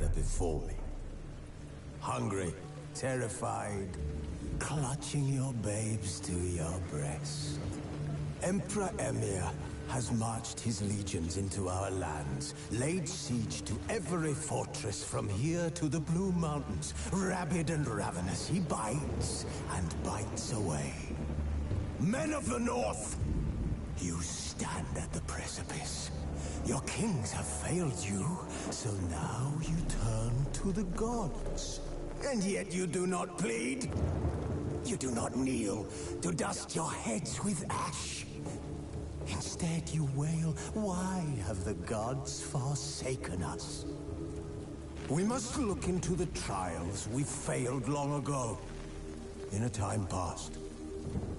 gather before me. Hungry, terrified, clutching your babes to your breast. Emperor Emir has marched his legions into our lands, laid siege to every fortress from here to the Blue Mountains. Rabid and ravenous, he bites and bites away. Men of the North, you stand at the precipice. Your kings have failed you, so now you turn to the gods. And yet you do not plead. You do not kneel to dust your heads with ash. Instead you wail, why have the gods forsaken us? We must look into the trials we failed long ago. In a time past,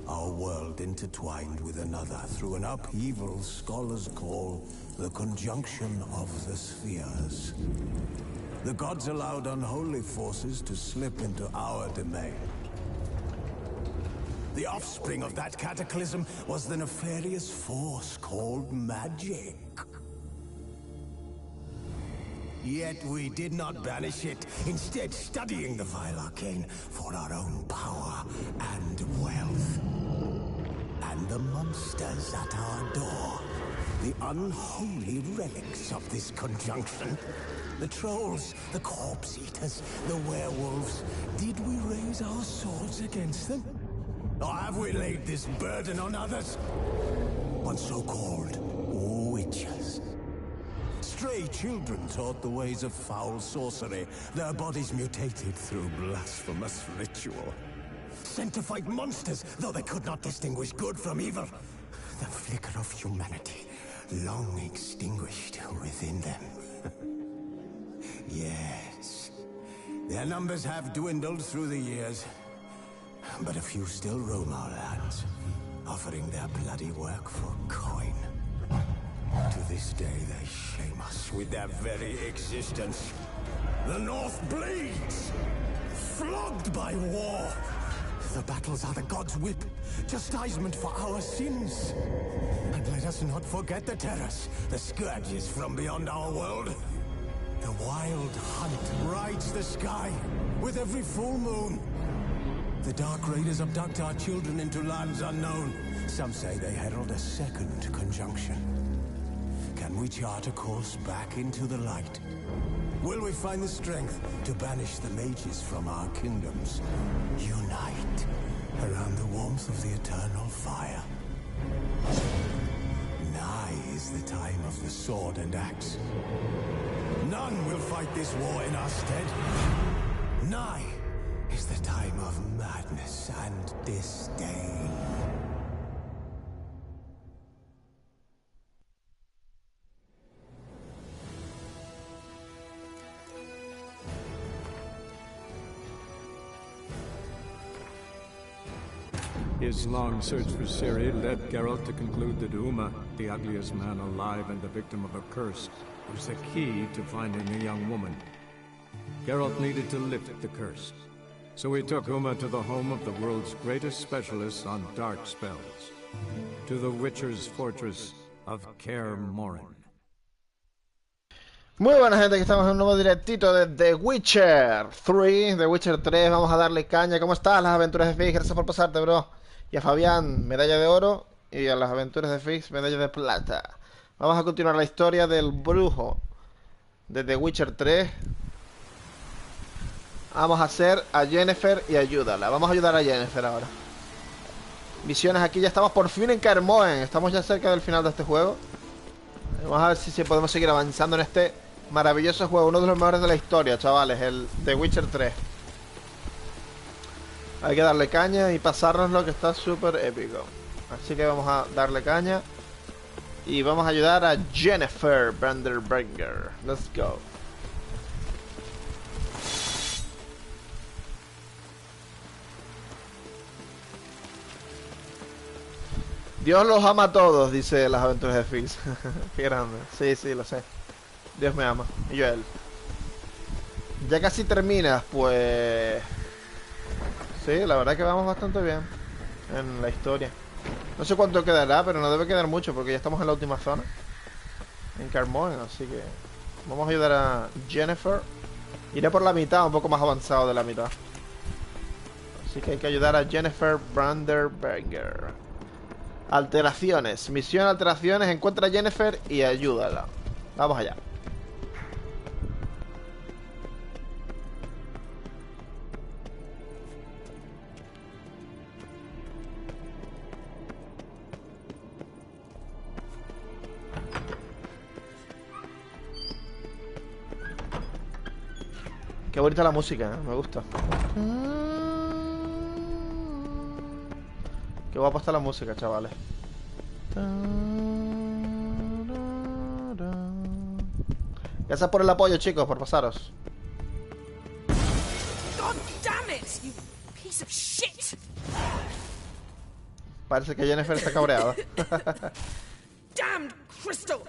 our world intertwined with another through an upheaval scholars call the conjunction of the spheres. The gods allowed unholy forces to slip into our domain. The offspring of that cataclysm was the nefarious force called magic. Yet we did not banish it, instead studying the vile arcane for our own power and wealth. And the monsters at our door, the unholy relics of this conjunction. The trolls, the corpse eaters, the werewolves. Did we raise our swords against them? Or have we laid this burden on others? On so-called witchers. Stray children taught the ways of foul sorcery, their bodies mutated through blasphemous ritual. Sent to fight monsters, though they could not distinguish good from evil. The flicker of humanity, long extinguished within them. Yes, their numbers have dwindled through the years. But a few still roam our lands, offering their bloody work for coin. To this day they shame us with their very existence. The North bleeds, flogged by war. The battles are the gods' whip, chastisement for our sins. And let us not forget the terrors, the scourges from beyond our world. The wild hunt rides the sky with every full moon. The Dark Raiders abduct our children into lands unknown. Some say they herald a second conjunction. Can we chart a course back into the light? Will we find the strength to banish the mages from our kingdoms? Unite around the warmth of the eternal fire. Nigh is the time of the sword and axe. None will fight this war in our stead. Nigh is the time of madness and disdain. His long search for Ciri led Geralt to conclude that Uma, the ugliest man alive and the victim of a curse, was the key to finding the young woman. Geralt needed to lift the curse. So he took Uma to the home of the world's greatest specialist on dark spells, to the Witcher's fortress of KAER Morhen. Muy buena gente, aquí estamos en un nuevo directito de The Witcher 3, The Witcher 3, vamos a darle caña. ¿Cómo estás? Las aventuras de Fix, gracias por pasarte, bro. Y a Fabián, medalla de oro, y a las aventuras de Fix, medalla de plata. Vamos a continuar la historia del brujo de The Witcher 3. Vamos a hacer a Yennefer y ayúdala. Vamos a ayudar a Yennefer ahora. Misiones aquí, ya estamos por fin en KAER Morhen. Estamos ya cerca del final de este juego. Vamos a ver si podemos seguir avanzando en este maravilloso juego. Uno de los mejores de la historia, chavales. El The Witcher 3. Hay que darle caña y pasárnoslo, que está súper épico. Así que vamos a darle caña. Y vamos a ayudar a Yennefer Vanderberger. Let's go. Dios los ama a todos, dice las aventuras de Fix. Qué grande. Sí, sí, lo sé. Dios me ama. Y yo a él. Ya casi terminas, pues... Sí, la verdad que vamos bastante bien en la historia. No sé cuánto quedará, pero no debe quedar mucho porque ya estamos en la última zona. En KAER Morhen, así que... Vamos a ayudar a Yennefer. Iré por la mitad, un poco más avanzado de la mitad. Así que hay que ayudar a Yennefer Branderberger. Alteraciones. Misión alteraciones. Encuentra a Yennefer y ayúdala. Vamos allá. Qué bonita la música, ¿eh? Me gusta. Qué guapa está la música, chavales. Gracias por el apoyo, chicos, por pasaros. God damn it, you piece of shit! Parece que Yennefer está cabreada. Damned crystal!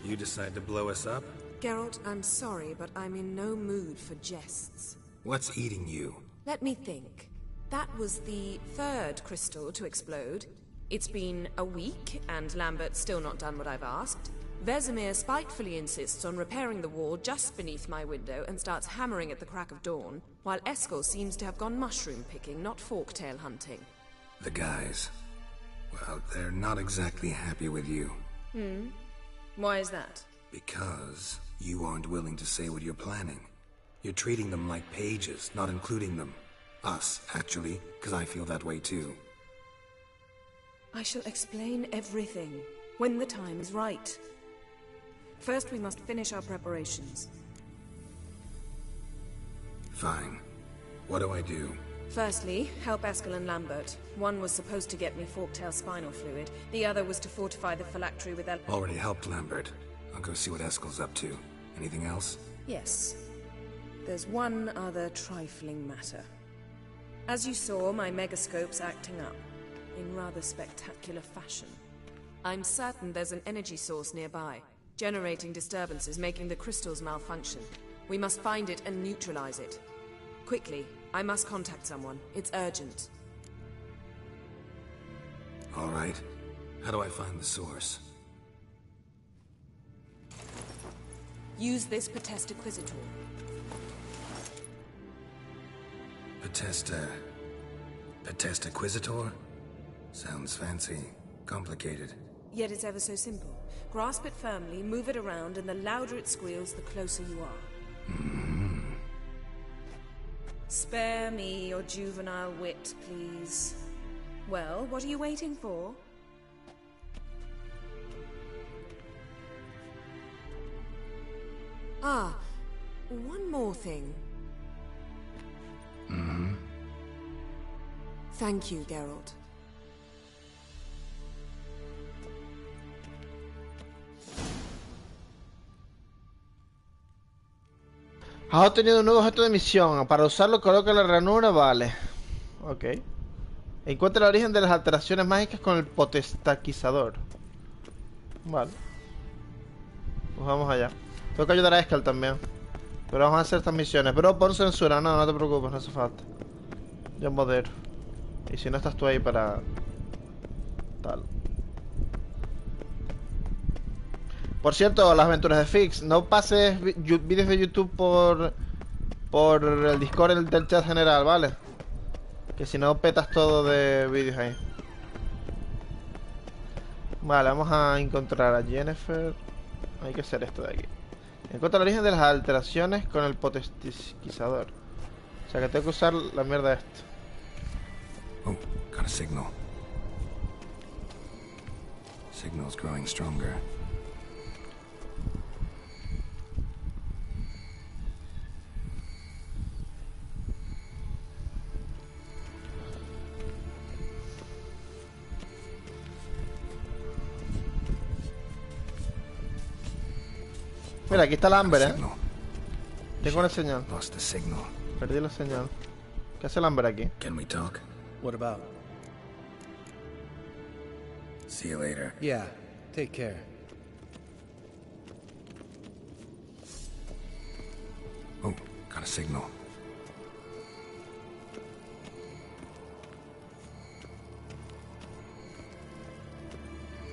You decide to blow us up? Geralt, I'm sorry, but I'm in no mood for jests. What's eating you? Let me think. That was the third crystal to explode. It's been a week, and Lambert's still not done what I've asked. Vesemir spitefully insists on repairing the wall just beneath my window and starts hammering at the crack of dawn, while Eskel seems to have gone mushroom picking, not forktail hunting. The guys. Well, they're not exactly happy with you. Why is that? Because you aren't willing to say what you're planning. You're treating them like pages, not including them. Us, actually, because I feel that way too. I shall explain everything, when the time is right. First, we must finish our preparations. Fine. What do I do? Firstly, help Eskel and Lambert. One was supposed to get me forktail spinal fluid. The other was to fortify the phylactery with Already helped Lambert. I'll go see what Eskel's up to. Anything else? Yes. There's one other trifling matter. As you saw, my megascope's acting up, in rather spectacular fashion. I'm certain there's an energy source nearby, generating disturbances, making the crystals malfunction. We must find it and neutralize it. Quickly, I must contact someone. It's urgent. All right. How do I find the source? Use this Potest Acquisitor. Potest Acquisitor? Sounds fancy. Complicated. Yet it's ever so simple. Grasp it firmly, move it around, and the louder it squeals, the closer you are. Spare me your juvenile wit, please. Well, what are you waiting for? Ah, one more thing. Thank you, Geralt. Has obtenido un nuevo objeto de misión. Para usarlo coloca la ranura, vale. Ok. Encuentra el origen de las alteraciones mágicas con el potestaquizador. Vale. Pues vamos allá. Tengo que ayudar a Eskel también. Pero vamos a hacer estas misiones. Pero pon censura, no te preocupes, no hace falta. Yo modero. Y si no estás tú ahí para... tal. Por cierto, las aventuras de Fix, no pases vídeos de YouTube por el Discord del chat general, ¿vale? Que si no petas todo de vídeos ahí. Vale, vamos a encontrar a Yennefer. Hay que hacer esto de aquí. Encuentra el origen de las alteraciones con el potestizador. O sea que tengo que usar la mierda de esto. Oh, got a signal. Signal's growing stronger. Mira, aquí está el Amber, Tengo una señal. Lost the signal. Perdí la señal. ¿Qué hace el Amber aquí? Can we talk? What about? See you later. Yeah, take care. Oh, got a signal.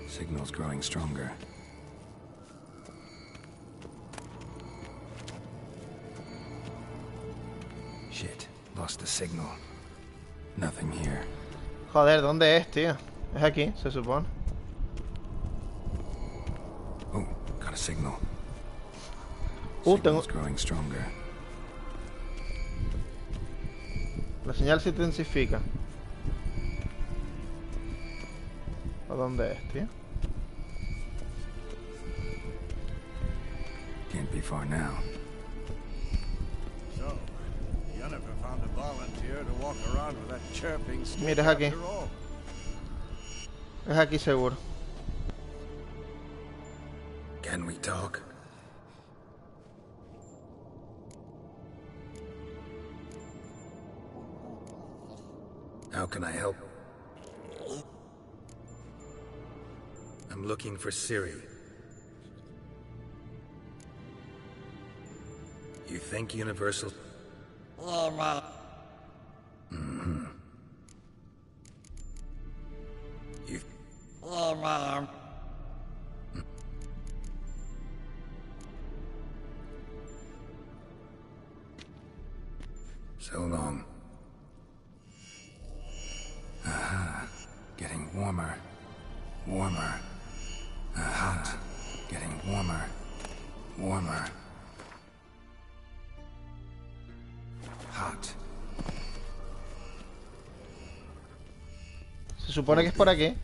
Signal's growing stronger. Lost the signal. Nothing here. Joder, ¿dónde es, tío? Es aquí, se supone. Oh, got a signal. Tengo... Signal's growing stronger. La señal se intensifica. ¿A dónde es, tío? Can't be far now. So, Yennefer found a volunteer to walk around with that chirping stick. Mira, es aquí. After all. Es aquí seguro. Can we talk? How can I help? I'm looking for Ciri. You think Universal... Mm-hmm. You... So long. Aha. Getting warmer. Warmer. Hot. Getting warmer. Warmer. Hot. Se supone que es por aquí.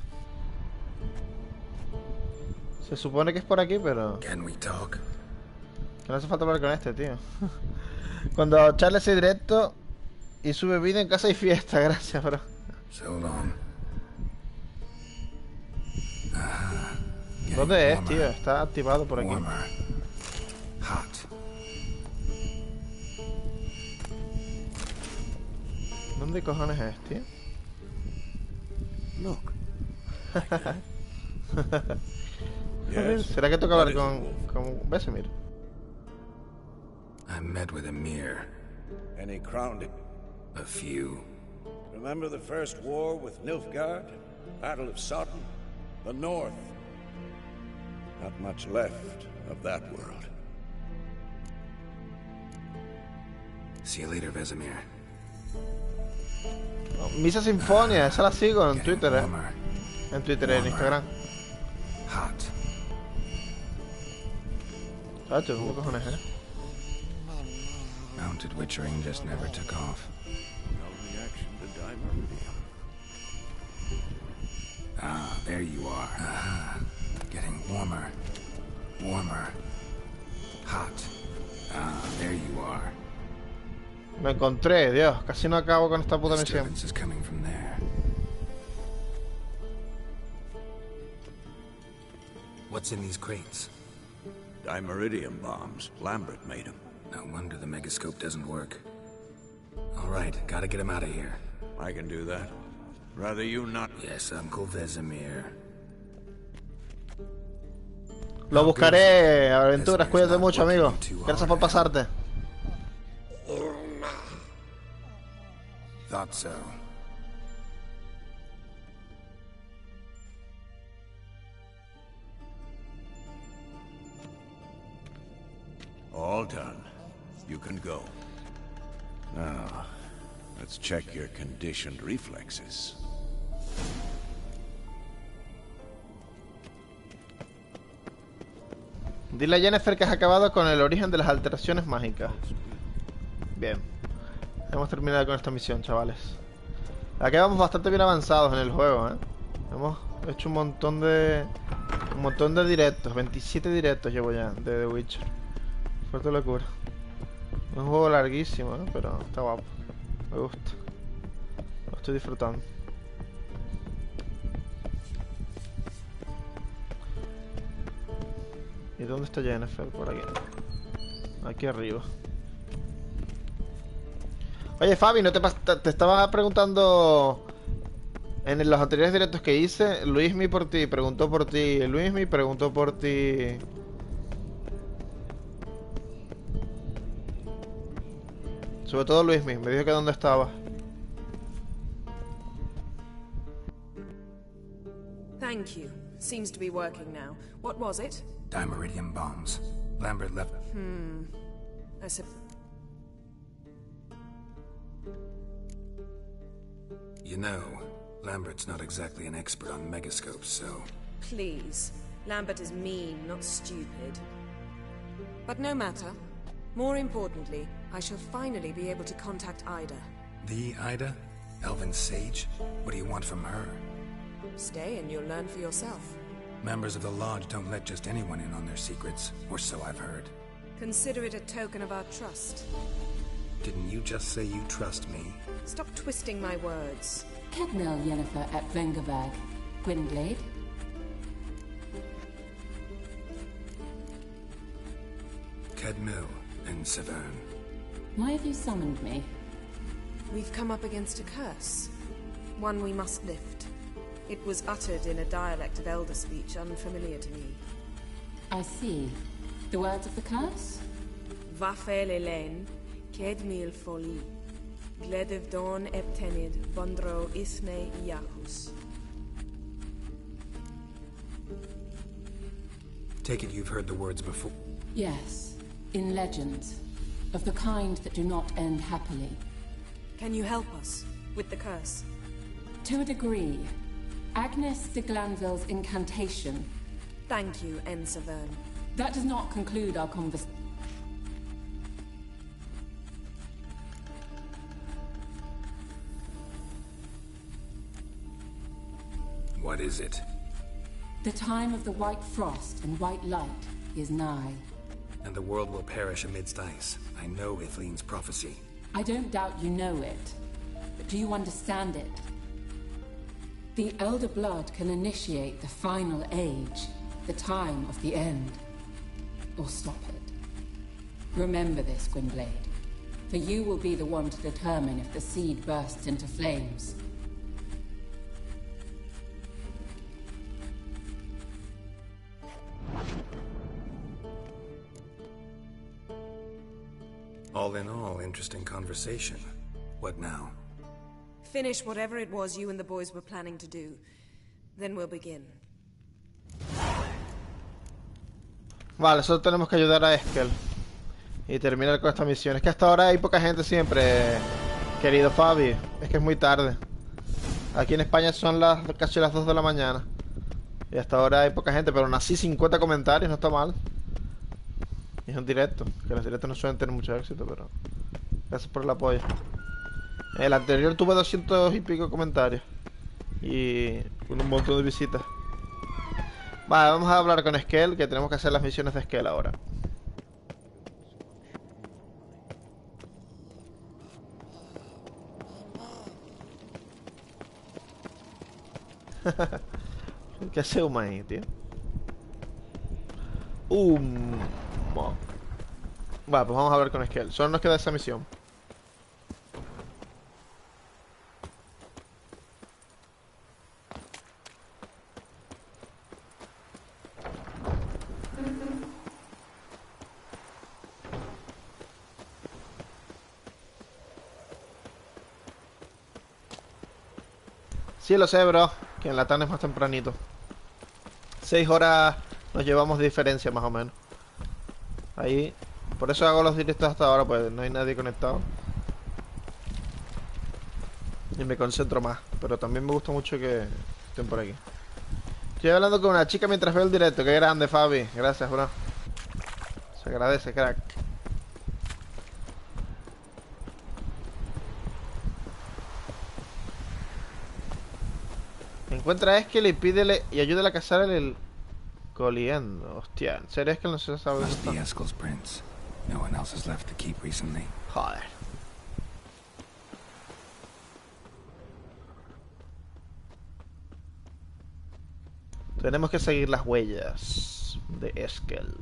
Se supone que es por aquí, pero... Can we talk? Que no hace falta hablar con este, tío. Cuando Charles se directo y sube vídeo en casa y fiesta, gracias, bro. So long. ¿Dónde es, tío? Está activado por aquí. Warmer. Hot. ¿Dónde cojones es, tío? Look. A ver, ¿será que toca hablar con Vesemir? I met with Emir. Any crowned? A few. Remember the first war with Nilfgaard? Battle of Sodden? The North? Not much left of that world. See you later, Vesemir. Misa Sinfonia, esa la sigo en Twitter, Warmer. En Twitter, en Instagram. Hot. Chacho, ¿dónde cojones, Mounted witchering just never took off. No reaction to dimeridium. Ah, there you are. Ah, getting warmer. Warmer. Hot. Ah, there you are. Me encontré, Dios, casi no acabo con esta puta misión. Disturbance is coming from there. What's in these crates? Dimeridium bombs. Lambert made them. No wonder the megascope doesn't work. All right, gotta get him out of here. I can do that. Rather you not. Yes, Uncle Vesemir. Lo buscaré, aventuras, cuídate mucho, amigo. Gracias por pasarte. Thought so. All done. You can go. Now, let's check your conditioned reflexes. Dile a Yennefer que has acabado con el origen de las alteraciones mágicas. Bien. Hemos terminado con esta misión, chavales. Aquí vamos bastante bien avanzados en el juego, Hemos hecho un montón de directos. 27 directos llevo ya de The Witcher. Fuerte locura. Es un juego larguísimo, pero está guapo. Me gusta. Lo estoy disfrutando. ¿Y dónde está Yennefer? Por aquí. Aquí arriba. Oye, Fabi, ¿no te estaba preguntando en los anteriores directos que hice? Luismi por ti, preguntó por ti. Luismi preguntó por ti. Sobre todo Luismi, me dijo que dónde estaba. Thank you. Seems to be working now. What was it? Dimeridium bombs. Lambert left. I said... You know, Lambert's not exactly an expert on megascopes, so... Please. Lambert is mean, not stupid. But no matter. More importantly, I shall finally be able to contact Ida. The Ida? Elven sage? What do you want from her? Stay and you'll learn for yourself. Members of the Lodge don't let just anyone in on their secrets, or so I've heard. Consider it a token of our trust. Didn't you just say you trust me? Stop twisting my words. Kednel Yennefer at Vengerberg. Gwynblade? Kedmil and Severn. Why have you summoned me? We've come up against a curse. One we must lift. It was uttered in a dialect of Elder speech unfamiliar to me. I see. The words of the curse? Vafel Elen, Kedmil Foli, Gledev Don Eptenid, Vondro Isne Iacus. Take it you've heard the words before. Yes. In legends. Of the kind that do not end happily. Can you help us with the curse? To a degree. Agnes de Glanville's incantation. Thank you, N. Severn. That does not conclude our conversation. What is it? The time of the white frost and white light is nigh. And the world will perish amidst ice. I know Ithleen's prophecy. I don't doubt you know it. But do you understand it? The Elder Blood can initiate the final age, the time of the end. Or stop it. Remember this, Gwynblade. For you will be the one to determine if the seed bursts into flames. All in all, interesting conversation. What now? Finish whatever it was you and the boys were planning to do. Then we'll begin. Vale, solo tenemos que ayudar a Eskel y terminar con esta misión. Es que hasta ahora hay poca gente siempre, querido Fabi. Es que es muy tarde. Aquí en España son casi las 2 de la mañana. Y hasta ahora hay poca gente, pero aún así 50 comentarios, no está mal. Y es un directo, que los directos no suelen tener mucho éxito, pero... Gracias por el apoyo. El anterior tuve 200 y pico comentarios. Y con un montón de visitas. Vale, vamos a hablar con Eskel, que tenemos que hacer las misiones de Eskel ahora. ¿Qué hace Uma ahí, tío? Vale, pues vamos a hablar con Eskel. Solo nos queda esa misión. Sí, lo sé, bro. Que en la TAN es más tempranito. 6 horas nos llevamos de diferencia, más o menos. Ahí. Por eso hago los directos hasta ahora, pues no hay nadie conectado. Y me concentro más. Pero también me gusta mucho que estén por aquí. Estoy hablando con una chica mientras veo el directo. Qué grande, Fabi. Gracias, bro. Se agradece, crack. Encuentra a Eskel y pídele y ayúdale a cazar el coliendo. Hostia, ¿en serio Eskel no se sabe dónde Must be está? Eskel's prince. No one else has left the keep recently. Joder. Tenemos que seguir las huellas de Eskel.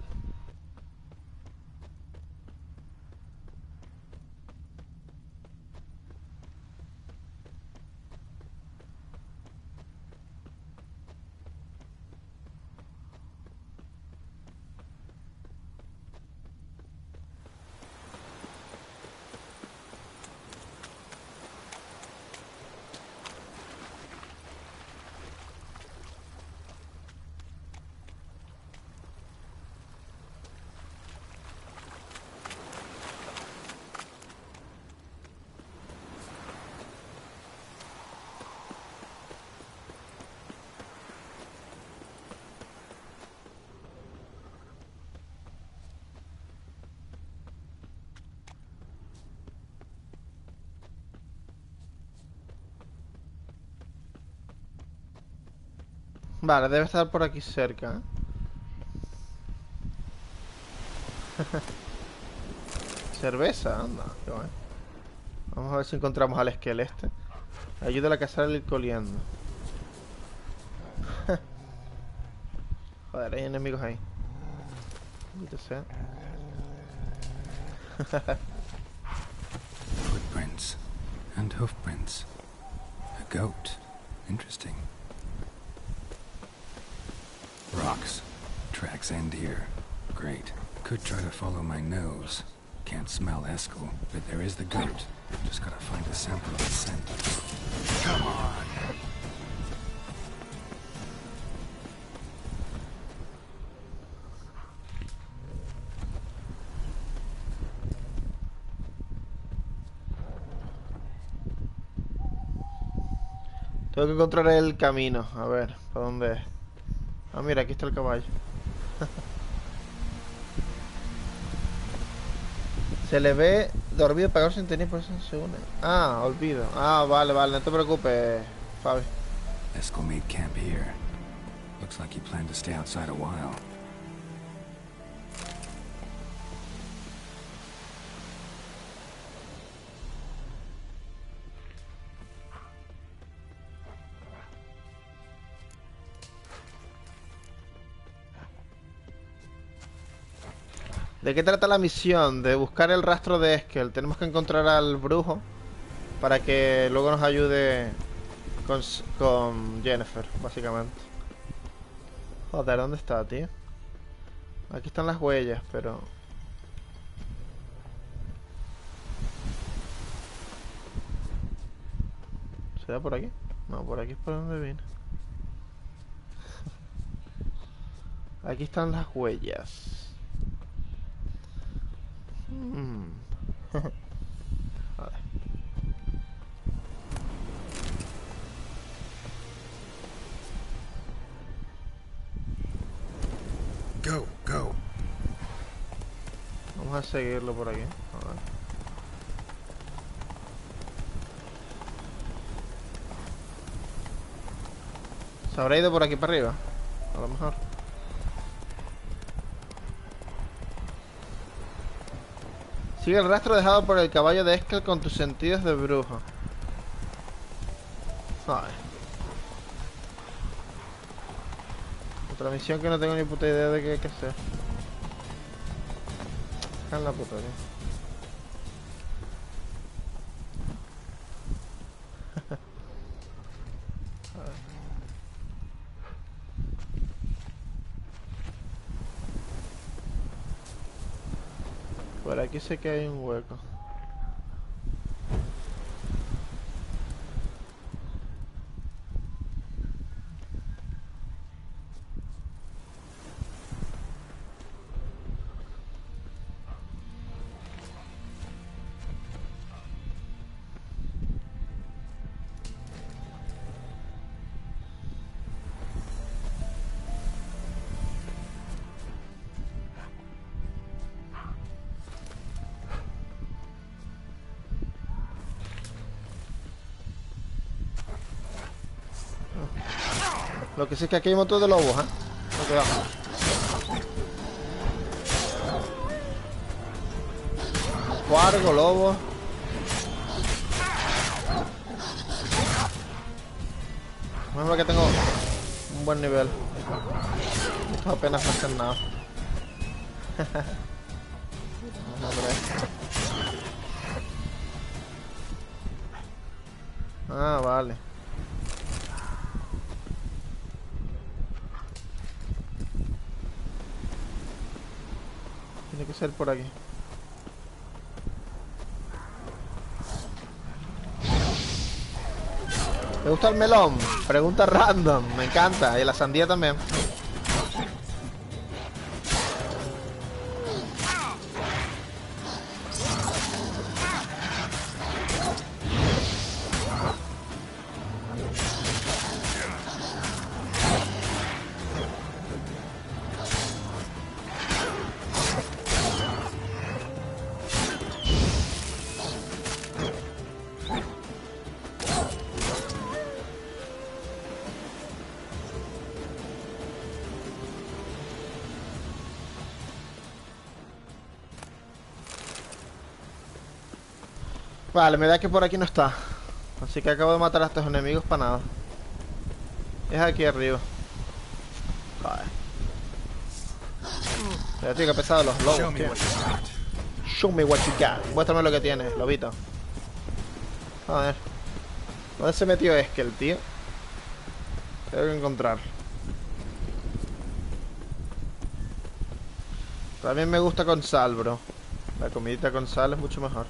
Vale, debe estar por aquí cerca, ¿eh? Cerveza, anda, qué bueno. Vamos a ver si encontramos al Eskel este. Ayúdale a cazar el ir coliendo. Joder, hay enemigos ahí. Maldito sea. Footprints and hoofprints. A goat. Interesting. Rocks. Tracks end here. Great. Could try to follow my nose. Can't smell Eskel, but there is the goat. Just gotta find a sample of the scent. Come on. Tengo que encontrar el camino. A ver, ¿para dónde es? Ah, mira, aquí está el caballo. Se le ve dormido, pagado sin tener, por eso se une. Ah, olvido. Ah, vale, vale, no te preocupes, Fabi. Eskel made camp here. Looks like he planned to stay outside a while. ¿De qué trata la misión? De buscar el rastro de Eskel. Tenemos que encontrar al brujo para que luego nos ayude con Yennefer, básicamente. Joder, ¿dónde está, tío? Aquí están las huellas, pero... ¿será por aquí? No, por aquí es por donde vine. Aquí están las huellas. Vale. Go, go. Vamos a seguirlo por aquí. A ver. ¿Se habrá ido por aquí para arriba? A lo mejor. Sigue el rastro dejado por el caballo de Eskel con tus sentidos de brujo. Vale. Otra misión que no tengo ni puta idea de qué hay que hacer. Está en la puta, tío. Por aquí sé que hay un hueco. Lo que sí es que aquí hay un montón de lobos, ¿eh? No, cuidado. Cuargo, lobo. Menos que tengo un buen nivel. Esto apenas no hacen nada. Ah, vale. Tiene que ser por aquí. ¿Te gusta el melón? Pregunta random. Me encanta. Y la sandía también. Vale, me da que por aquí no está. Así que acabo de matar a estos enemigos para nada. Es aquí arriba. Joder. Pero tío, que pesado los lobos, tío. Show me what you got. Muéstrame lo que tienes, lobito. A ver. ¿Dónde se metió Eskel, tío? Tengo que encontrar. También me gusta con sal, bro. La comidita con sal es mucho mejor.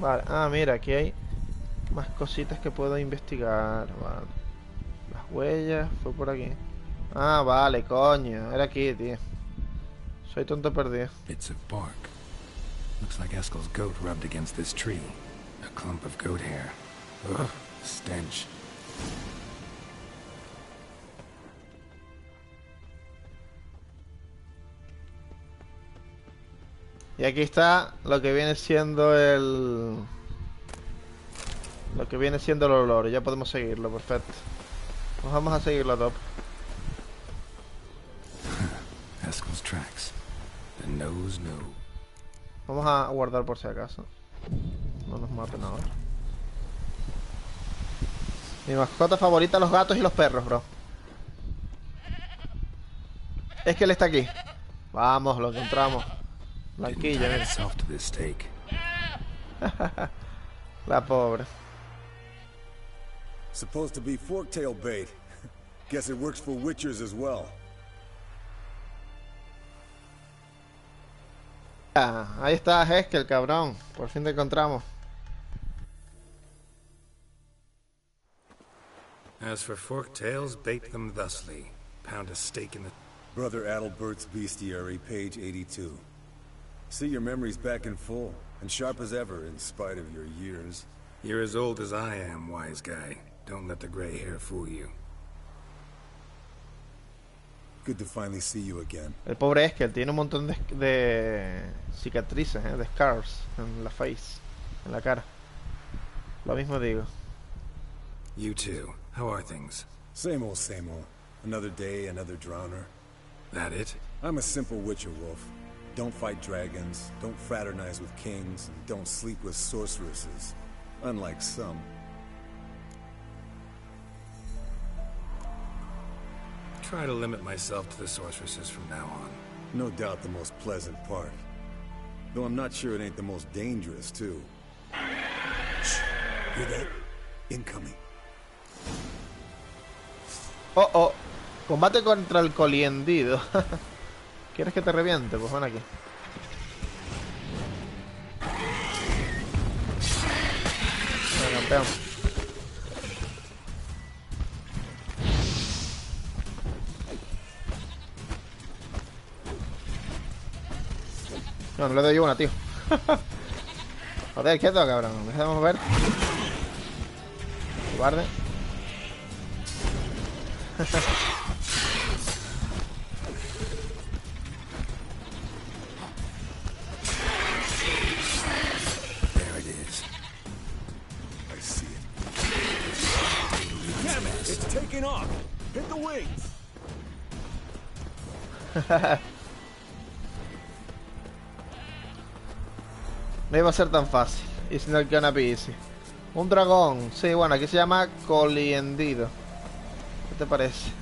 Vale, mira, aquí hay más cositas que puedo investigar. Vale. Las huellas, fue por aquí. Vale, coño, era aquí, tío. Soy tonto perdido. Bits of bark. Looks like Eskel's goat rubbed against this tree. A clump of goat hair. Ugh, stench. Y aquí está lo que viene siendo el... Lo que viene siendo el olor. Ya podemos seguirlo, perfecto. Nos vamos a seguirlo, top. Eskel's tracks. The nose no. Vamos a guardar por si acaso. No nos maten ahora. Mi mascota favorita, los gatos y los perros, bro. Es que él está aquí. Vamos, lo encontramos. Blanquilla, mira. La pobre. Supposed to be forktail bait. Guess it works for witchers as well. Ahí está Eskel, cabrón. Por fin te encontramos. As for forktails, bait them thusly. Pound a stake in the... Brother Adalbert's Bestiary, page 82. See, your memory's back in full, and sharp as ever, in spite of your years. You're as old as I am, wise guy. Don't let the gray hair fool you. Good to finally see you again. El pobre Eskel tiene un montón de cicatrices, de scars en la face, en la cara. Lo mismo digo. You too. How are things? Same old, same old. Another day, another drowner. That it? I'm a simple witcher wolf. Don't fight dragons, don't fraternize with kings, and don't sleep with sorceresses. Unlike some. Try to limit myself to the sorceresses from now on. No doubt the most pleasant part. Though I'm not sure it ain't the most dangerous, too. Shh. Hear that? Incoming. Oh. Combate contra el coliendido. ¿Quieres que te reviente? Pues ven aquí. Bueno, campeón. No le doy una, tío. Joder, quieto, cabrón. Déjame ver. Guarde. There it is. I see it. Damn it! It's taking off! Hit the wings! No iba a ser tan fácil. It's not gonna be easy. Un dragón. Sí, bueno, aquí se llama coliendido. ¿Qué te parece?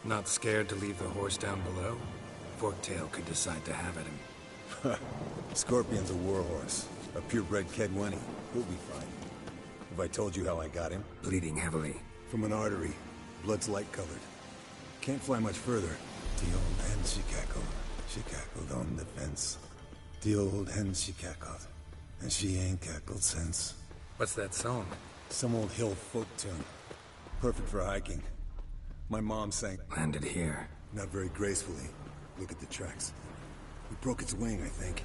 Not scared to leave the horse down below? Forktail could decide to have at him. Scorpion's a warhorse. A purebred Kedwenny. He'll be fine. Have I told you how I got him? Bleeding heavily. From an artery. Blood's light-colored. Can't fly much further. The old hen she cackled. She cackled on the fence. The old hen she cackled. And she ain't cackled since. What's that song? Some old hill folk tune. Perfect for hiking. My mom sang. Landed here. Not very gracefully. Look at the tracks. We broke its wing, I think.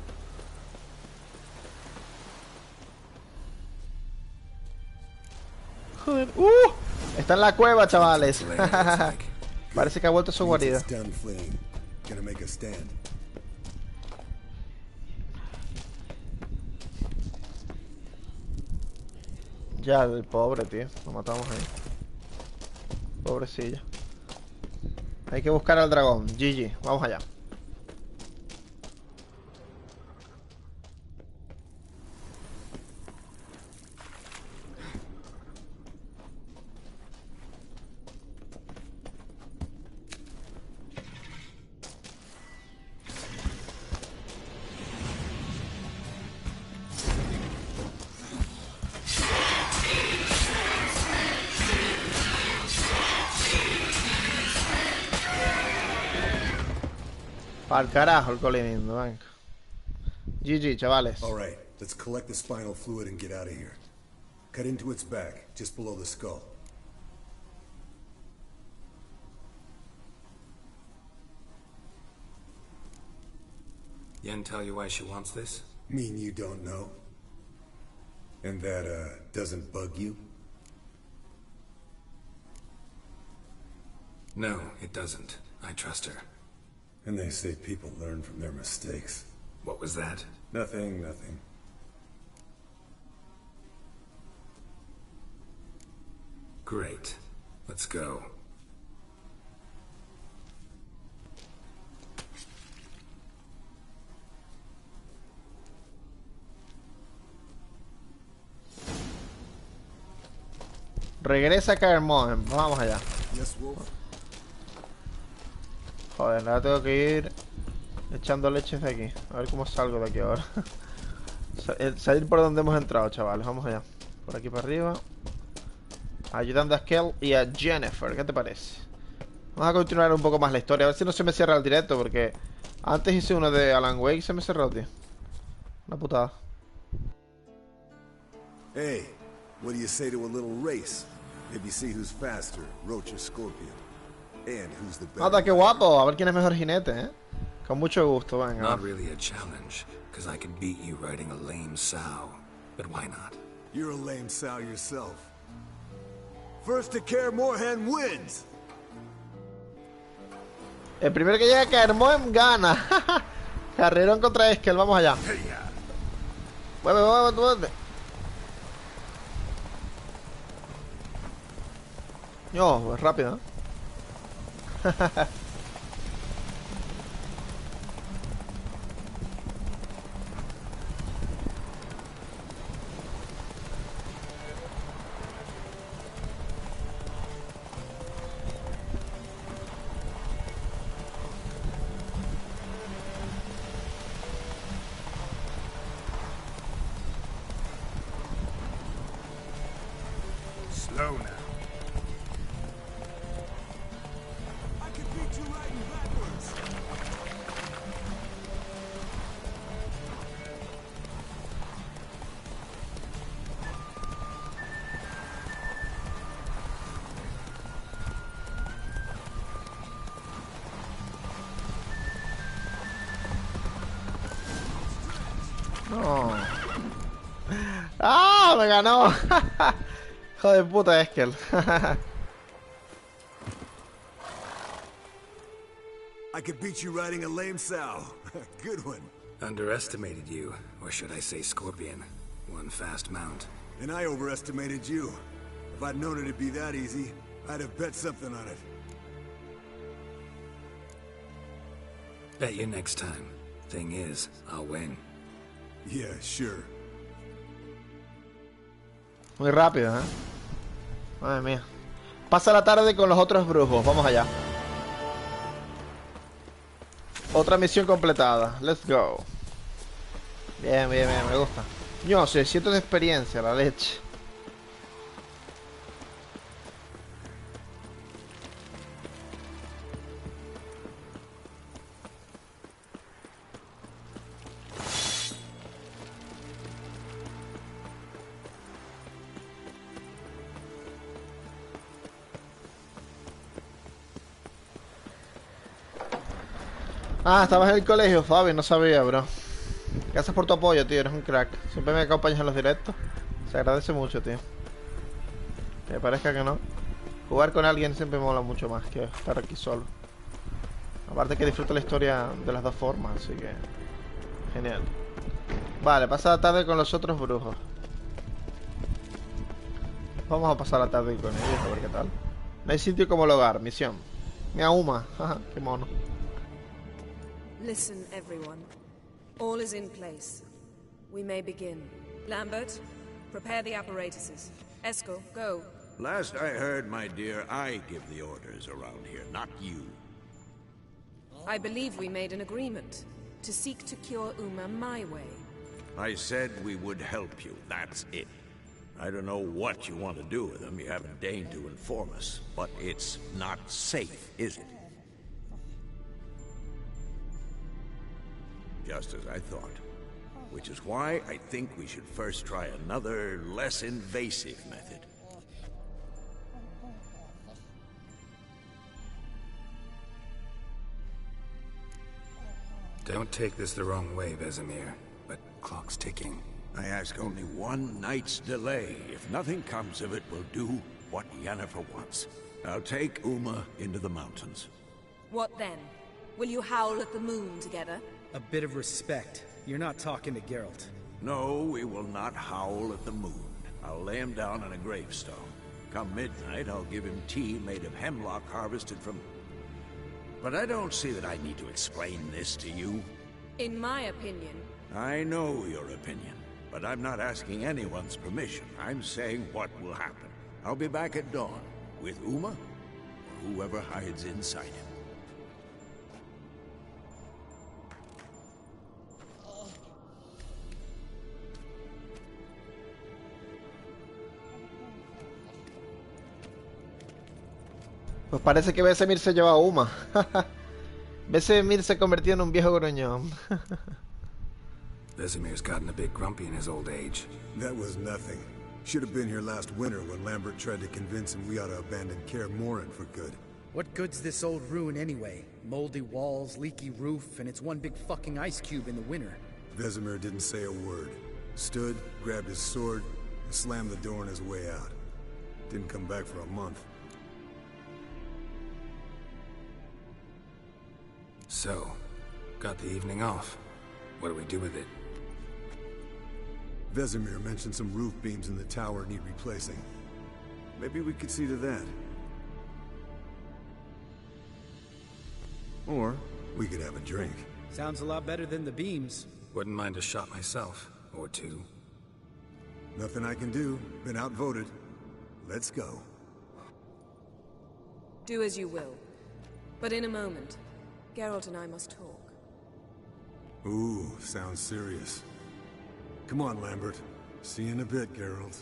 Joder. Está en la cueva, chavales. Parece que ha vuelto a su guarida. Done fleeing. Gonna make a stand. Ya, el pobre, tío. Lo matamos ahí. Pobrecilla. Hay que buscar al dragón. GG. Vamos allá. Al carajo el colinindo, venga. GG, chavales. All right, let's collect the spinal fluid and get out of here. Cut into its back, just below the skull. Yen tell you why she wants this? Mean you don't know? And that, doesn't bug you? No, it doesn't. I trust her. And they say people learn from their mistakes. What was that? Nothing, nothing. Great. Let's go. Regresa a KAER Morhen. Vamos allá. Yes, Wolf? Joder, ahora tengo que ir echando leches de aquí. A ver cómo salgo de aquí ahora. Salir por donde hemos entrado, chavales. Vamos allá. Por aquí para arriba. Ayudando a Eskel y a Yennefer. ¿Qué te parece? Vamos a continuar un poco más la historia. A ver si no se me cierra el directo, porque antes hice uno de Alan Wake y se me cerró, tío. Una putada. Hey, what do you say to a little race? Maybe see who's faster, Roach or Scorpion. And who's the better. Anda, qué guapo. A ver quién es mejor jinete, ¿eh? Con mucho gusto, venga. Not really a challenge, because I can beat you riding a lame sow. But why not? You're a lame sow yourself. First to KAER Morhen wins. El primero que llega a KAER Morhen gana. Carrerón contra Eskel, vamos allá. Mueve. No, es rápido, ¿eh? Slow now. I can beat you riding backwards. No. ¡Ah! ¡Me ganó! Joder puta, Eskel. I could beat you riding a lame sow. Good one. Underestimated you, or should I say Scorpion. One fast mount. And I overestimated you. If I'd known it'd be that easy, I'd have bet something on it. Bet you next time. Thing is, I'll win. Yeah, sure. Muy rápido, ¿eh? Madre mía. Pasa la tarde con los otros brujos. Vamos allá. Otra misión completada. Let's go. Bien, me gusta. Yo, 600 de experiencia, la leche. Ah, estabas en el colegio, Fabi, no sabía, bro. Gracias por tu apoyo, tío, eres un crack. Siempre me acompañas en los directos. Se agradece mucho, tío. Que parezca que no. Jugar con alguien siempre me mola mucho más que estar aquí solo. Aparte que disfruto la historia de las dos formas, así que... Genial. Vale, pasa la tarde con los otros brujos. Vamos a pasar la tarde con ellos a ver qué tal. No hay sitio como el hogar. Misión. Mira Uma. Jaja, qué mono. Listen, everyone. All is in place. We may begin. Lambert, prepare the apparatuses. Eskel, go. Last I heard, my dear, I give the orders around here, not you. I believe we made an agreement to seek to cure Uma my way. I said we would help you, that's it. I don't know what you want to do with them, you haven't deigned to inform us, but it's not safe, is it? Just as I thought. Which is why I think we should first try another, less invasive method. Don't take this the wrong way, Vesemir, but clock's ticking. I ask only one night's delay. If nothing comes of it, we'll do what Yennefer wants. I'll take Uma into the mountains. What then? Will you howl at the moon together? A bit of respect. You're not talking to Geralt. No, we will not howl at the moon. I'll lay him down on a gravestone. Come midnight, I'll give him tea made of hemlock harvested from... But I don't see that I need to explain this to you. In my opinion... I know your opinion, but I'm not asking anyone's permission. I'm saying what will happen. I'll be back at dawn, with Uma, or whoever hides inside him. Pues parece que Vesemir se lleva a Uma. Vesemir se convirtió en un viejo gruñón. Vesemir's gotten a bit grumpy in his old age. That was nothing. Should have been here last winter when Lambert tried to convince him we ought to abandon KAER Morhen for good. What good's this old ruin anyway? Moldy walls, leaky roof, and it's one big fucking ice cube in the winter. Vesemir didn't say a word. Stood, grabbed his sword, and slammed the door on his way out. Didn't come back for a month. So, got the evening off. What do we do with it? Vesemir mentioned some roof beams in the tower need replacing. Maybe we could see to that. Or we could have a drink. Sounds a lot better than the beams. Wouldn't mind a shot myself, or two. Nothing I can do. Been outvoted. Let's go. Do as you will. But in a moment, Geralt and I must talk. Ooh, sounds serious. Come on, Lambert. See you in a bit, Geralt.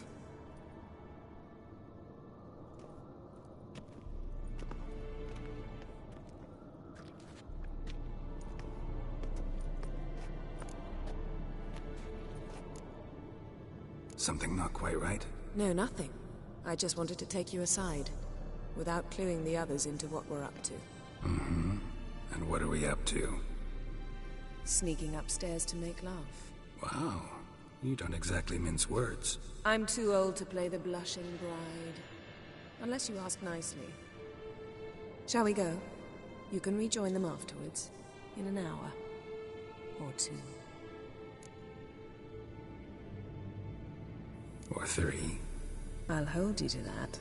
Something not quite right? No, nothing. I just wanted to take you aside, without cluing the others into what we're up to. Mm-hmm. And what are we up to? Sneaking upstairs to make love. Wow. You don't exactly mince words. I'm too old to play the blushing bride. Unless you ask nicely. Shall we go? You can rejoin them afterwards. In an hour. Or two. Or three. I'll hold you to that.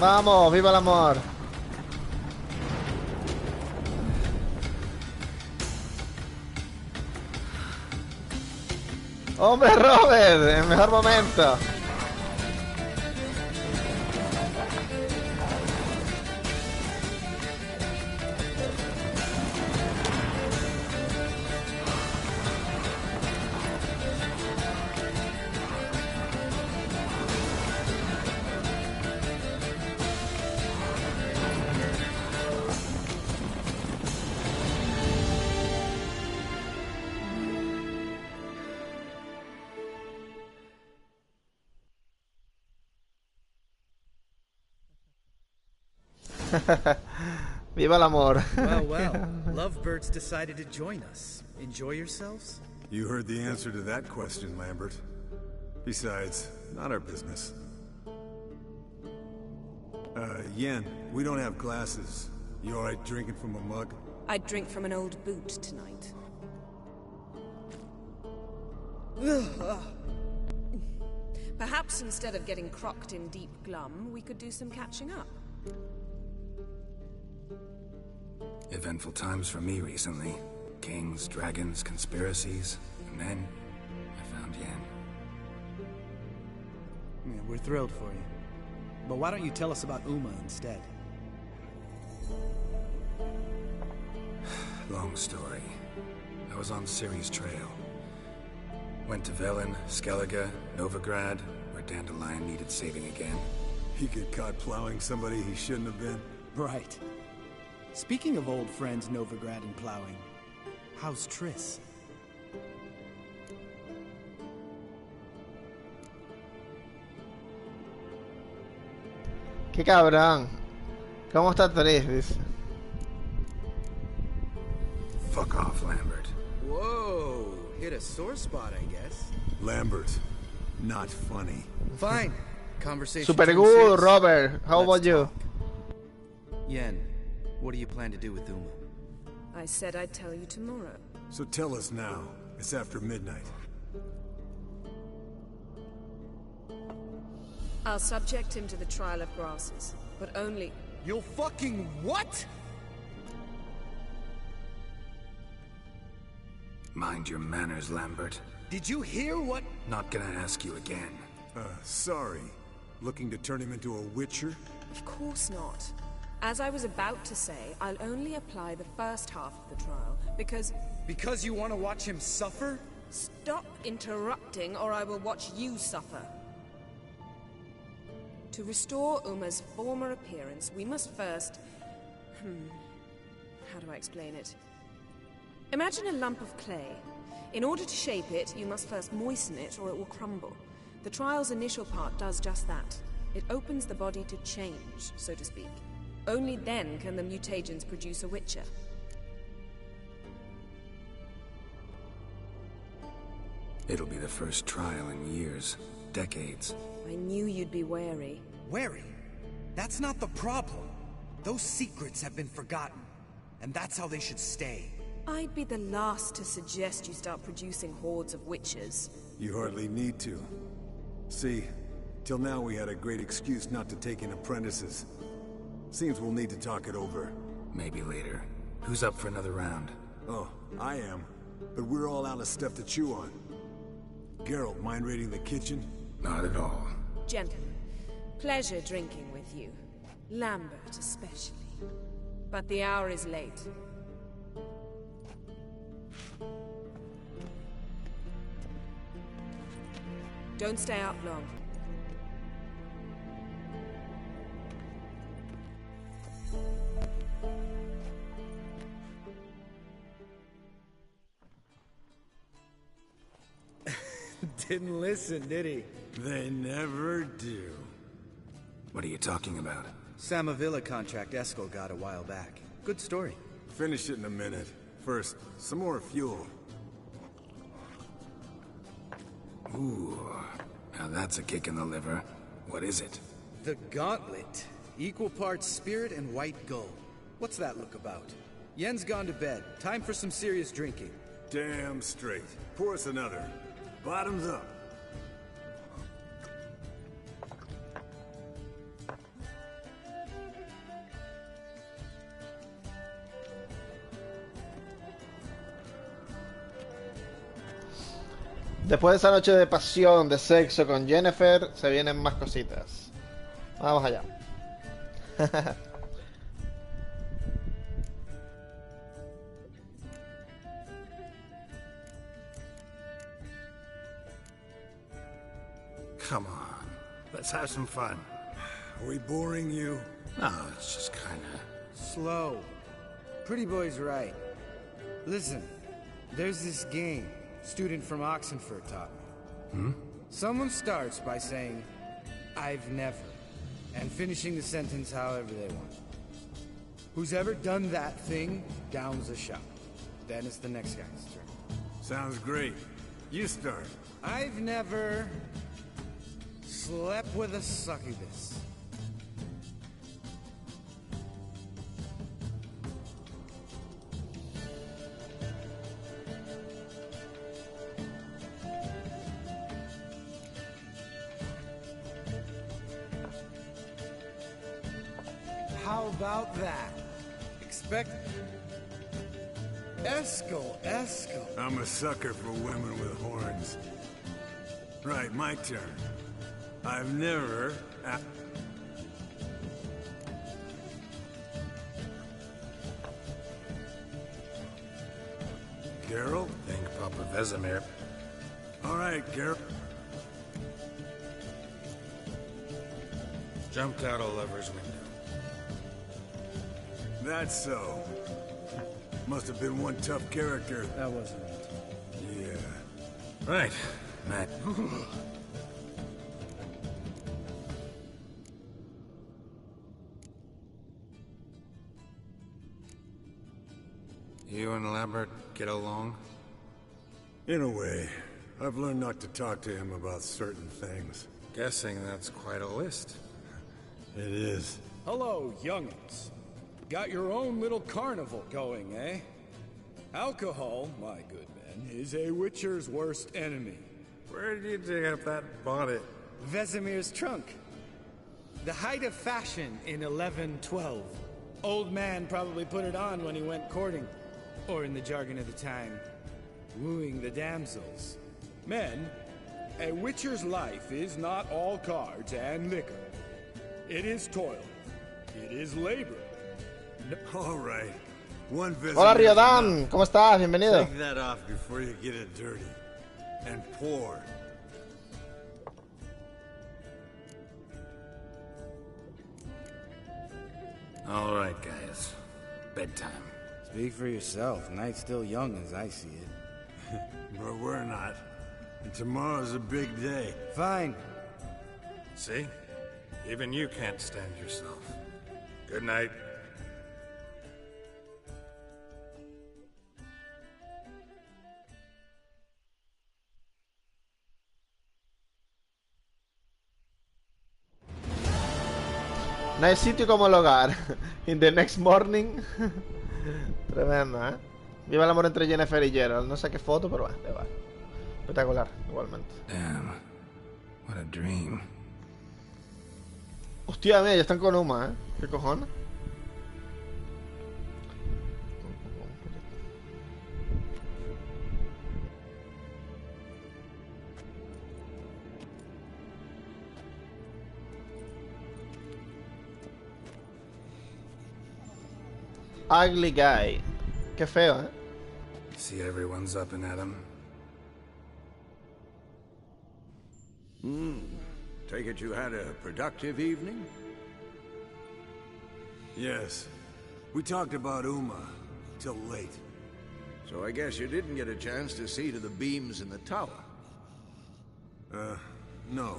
Vamos, viva el amor. Hombre, Robert, el mejor momento. Viva el amor. Well, lovebirds decided to join us. Enjoy yourselves? You heard the answer to that question, Lambert. Besides, not our business. Yen, we don't have glasses. You alright drinking from a mug? I'd drink from an old boot tonight. Perhaps instead of getting crocked in deep glum, we could do some catching up. Eventful times for me recently. Kings, dragons, conspiracies, and then I found Yen. Yeah, we're thrilled for you. But why don't you tell us about Uma instead? Long story. I was on Ciri's trail. Went to Velen, Skellige, Novigrad, where Dandelion needed saving again. He get caught plowing somebody he shouldn't have been? Right. Speaking of old friends Novigrad and plowing, how's Triss? Qué cabrón. ¿Cómo está Triss? Dice. Fuck off, Lambert. Whoa, hit a sore spot, I guess. Lambert, not funny. Fine. Conversation. Super turns good, serious. Robert. How Let's about you? talk. Yen, what do you plan to do with Uma? I said I'd tell you tomorrow. So tell us now. It's after midnight. I'll subject him to the trial of grasses, but only... You'll fucking what? Mind your manners, Lambert. Did you hear what? Not gonna ask you again. Sorry. Looking to turn him into a witcher? Of course not. As I was about to say, I'll only apply the first half of the trial, because... Because you want to watch him suffer? Stop interrupting, or I will watch you suffer. To restore Uma's former appearance, we must first... How do I explain it? Imagine a lump of clay. In order to shape it, you must first moisten it, or it will crumble. The trial's initial part does just that. It opens the body to change, so to speak. Only then can the mutagens produce a witcher. It'll be the first trial in years. Decades. I knew you'd be wary. Wary? That's not the problem. Those secrets have been forgotten. And that's how they should stay. I'd be the last to suggest you start producing hordes of witches. You hardly need to. See, till now we had a great excuse not to take in apprentices. Seems we'll need to talk it over. Maybe later. Who's up for another round? Oh, I am. But we're all out of stuff to chew on. Geralt, mind raiding the kitchen? Not at all. Gentlemen, pleasure drinking with you. Lambert especially. But the hour is late. Don't stay up long. Didn't listen, did he? They never do. What are you talking about? Samavilla contract Eskel got a while back. Good story. Finish it in a minute. First, some more fuel. Ooh, now that's a kick in the liver. What is it? The Gauntlet. Equal parts spirit and white gold. What's that look about? Yen's gone to bed. Time for some serious drinking. Damn straight. Pour us another. Bottoms up. Después de esa noche de pasión, de sexo con Yennefer, se vienen más cositas. Vamos allá. Come on, let's have some fun. Are we boring you? No, it's just kinda... Slow. Pretty boy's right. Listen, there's this game student from Oxenford taught me. Someone starts by saying, I've never, and finishing the sentence however they want. Who's ever done that thing downs a shot. Then it's the next guy's turn. Sounds great. You start. I've never slept with a succubus. How about that? Expect Eskel. I'm a sucker for women with horns. Right, my turn. I've never... Geralt? Thank Papa Vesemir. All right, Geralt. Jumped out a lover's window. That's so. Must have been one tough character. That wasn't it. Yeah. Right, Matt. You and Lambert get along? In a way. I've learned not to talk to him about certain things. Guessing that's quite a list. It is. Hello, young'uns. Got your own little carnival going, eh? Alcohol, my good men, is a witcher's worst enemy. Where did you dig up that bonnet? Vesemir's trunk. The height of fashion in 1112. Old man probably put it on when he went courting. Or in the jargon of the time, wooing the damsels. Men, a witcher's life is not all cards and liquor. It is toil. It is labor. All right. One visit. Hola Riodan, ¿cómo estás? Bienvenido. Take that off before you get it dirty. And pour. All right, guys. Bedtime. Speak for yourself. Night's still young as I see it. But we're not. And tomorrow's a big day. Fine. See? Even you can't stand yourself. Good night. No hay sitio como el hogar. In the next morning. Tremendo, ¿eh? Viva el amor entre Yennefer y Geralt. No sé qué foto, pero bueno, da igual. Espectacular, igualmente. Damn. What a dream. Hostia, mira, ya están con Uma, ¿eh? ¿Qué cojones? Ugly guy. Qué feo, ¿eh? See everyone's up and at 'em. Take it you had a productive evening? Yes. We talked about Uma till late. So I guess you didn't get a chance to see to the beams in the tower. No.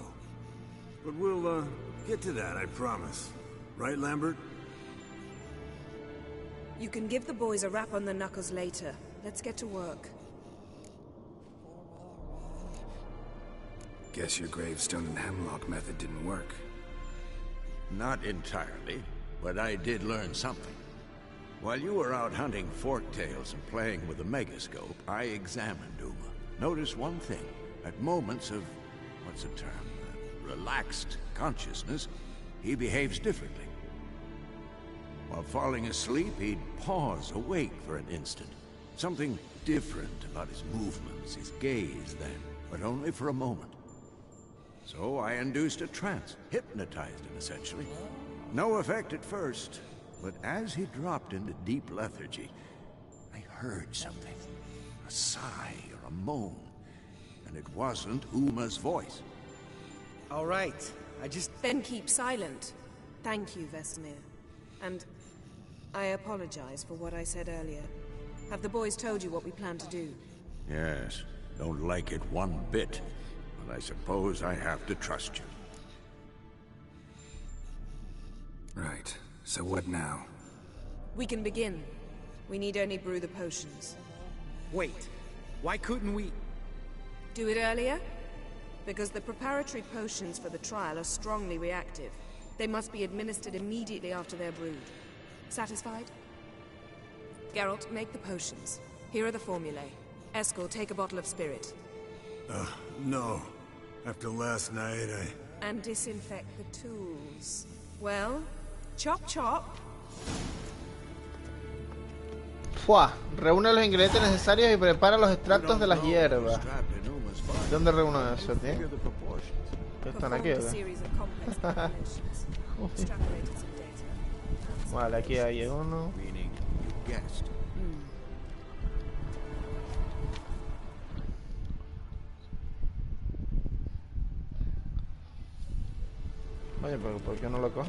But we'll, get to that, I promise. Right, Lambert? You can give the boys a rap on the knuckles later. Let's get to work. Guess your gravestone and hemlock method didn't work. Not entirely, but I did learn something. While you were out hunting forktails and playing with the megascope, I examined Uma. Notice one thing. At moments of, what's the term, relaxed consciousness, he behaves differently. While falling asleep, he'd pause awake for an instant. Something different about his movements, his gaze then, but only for a moment. So I induced a trance, hypnotized him essentially. No effect at first, but as he dropped into deep lethargy, I heard something. A sigh or a moan. And it wasn't Uma's voice. All right, I just... Then keep silent. Thank you, Vesemir. And I apologize for what I said earlier. Have the boys told you what we plan to do? Yes, don't like it one bit. But I suppose I have to trust you. Right. So what now? We can begin. We need only brew the potions. Wait, why couldn't we... Do it earlier? Because the preparatory potions for the trial are strongly reactive. They must be administered immediately after they're brewed. Satisfied? Geralt, make the potions. Here are the formulae. Eskel, take a bottle of spirit. No. After last night, And disinfect the tools. Well, chop chop. Fua, reúne los ingredientes necesarios y prepara los extractos de las hierbas. ¿Dónde reúno eso, tío? ¿Están aquí o qué? Vale, aquí hay uno. Oye, pero ¿por qué no lo cojo?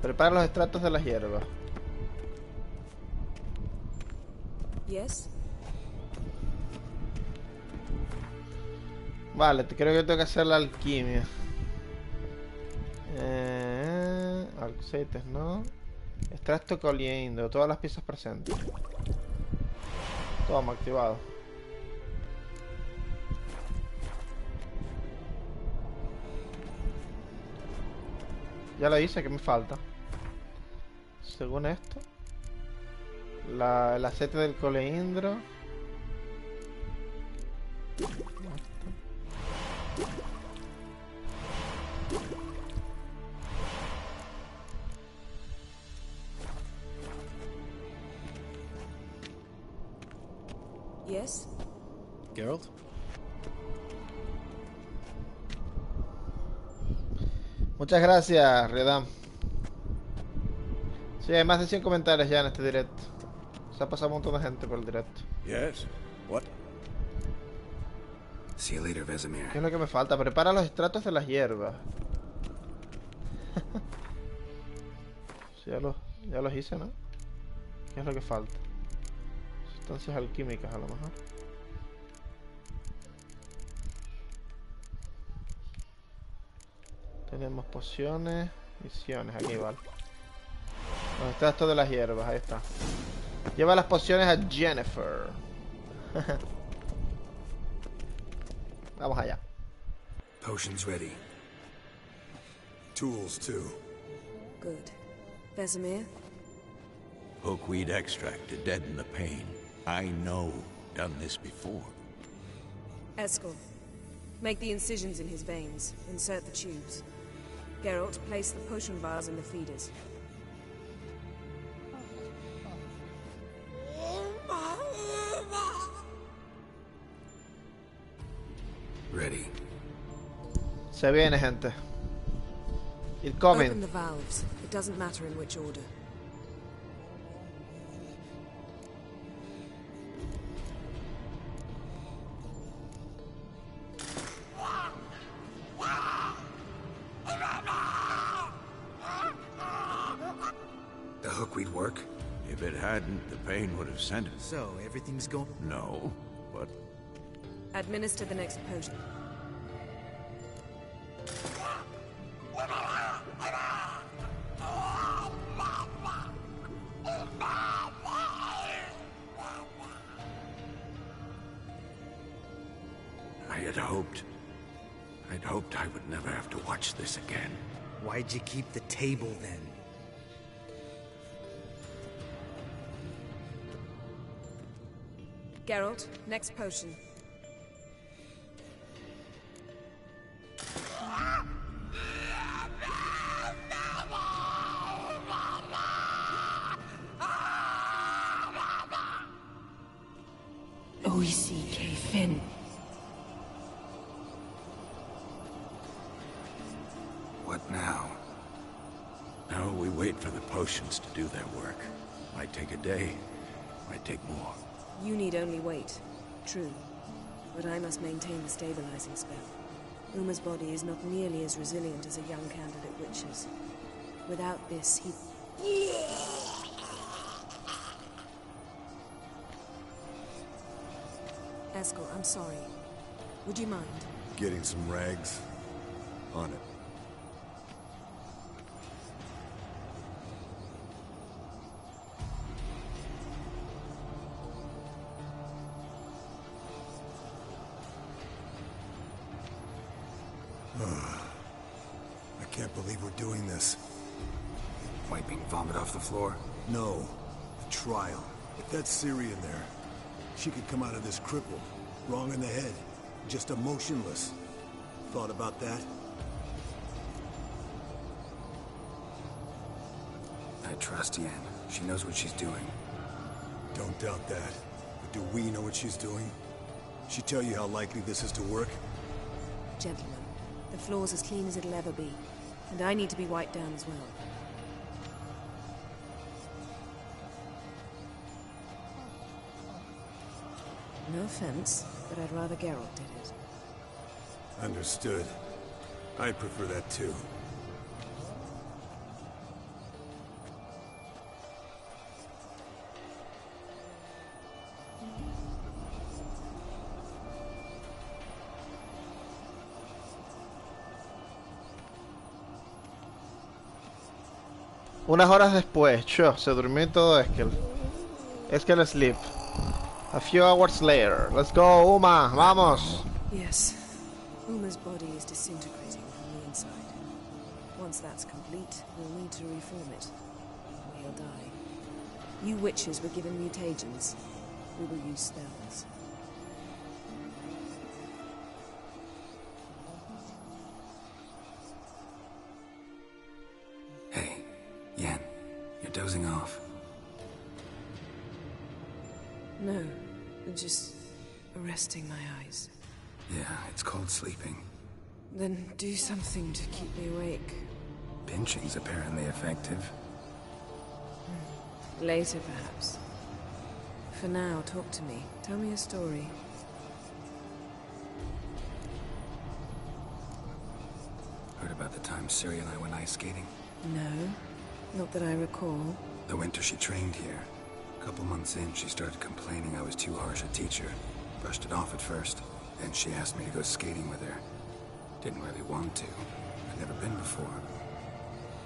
Prepara los extractos de las hierbas. Yes. Vale, creo que tengo que hacer la alquimia. Aceites, ¿no? Extracto coliendo, todas las piezas presentes. Toma, activado. Ya lo hice, ¿qué me falta? Según esto, el aceite del coleindro. Yes. Geralt? Muchas gracias, Redam. Sí, hay más de 100 comentarios ya en este directo. Se ha pasado un montón de gente por el directo. Yes. What? See you later, Vesemir. ¿Qué es lo que me falta? Prepara los extractos de las hierbas. Sí, ya los hice, ¿no? ¿Qué es lo que falta? Sustancias alquímicas, a lo mejor. Tenemos pociones, misiones, aquí vale. Los extractos de las hierbas, ahí está. Lleva las pociones a Yennefer. Vamos allá. Potions ready. tools too. Good. Vesemir? Hookweed extract to deaden the pain. I know. Done this before. Eskel, make the incisions in his veins. Insert the tubes. Geralt, place the potion vials in the feeders. Ready. Se viene, gente. It coming. Open the valves. It doesn't matter in which order. The hookweed work? If it hadn't, the pain would have sent it. So, everything's going... No, but... Administer the next potion. I'd hoped I would never have to watch this again. Why'd you keep the table, then? Geralt, next potion. Fin. What now? Now we wait for the potions to do their work. Might take a day, might take more. You need only wait. True. But I must maintain the stabilizing spell. Uma's body is not nearly as resilient as a young candidate witch's. Without this, he... Eskel, I'm sorry. Would you mind? Getting some rags? On it. I can't believe we're doing this. Wiping vomit off the floor? No. The trial. If that's Ciri in there, she could come out of this crippled, wrong in the head, just emotionless. Thought about that? I trust Yen. She knows what she's doing. Don't doubt that. But do we know what she's doing? She tell you how likely this is to work? Gentlemen, the floor's as clean as it'll ever be. And I need to be wiped down as well. No offense, but I'd rather Geralt did it. Understood. I'd prefer that too. Unas horas después, se durmió todo Eskel. Eskel sleep. A few hours later. Let's go, Uma, vamos. Yes. Uma's body is disintegrating from the inside. Once that's complete, we'll need to reform it. Or he'll die. You witches were given mutagens. We will use spells. Hey, Yen, you're dozing off. No, just resting my eyes. Yeah, it's called sleeping. Then do something to keep me awake. Pinching's apparently effective. Later, perhaps. For now, talk to me. Tell me a story. Heard about the time Ciri and I went ice skating? No, not that I recall. The winter she trained here. A couple months in, she started complaining I was too harsh a teacher. Brushed it off at first. Then she asked me to go skating with her. Didn't really want to. I'd never been before.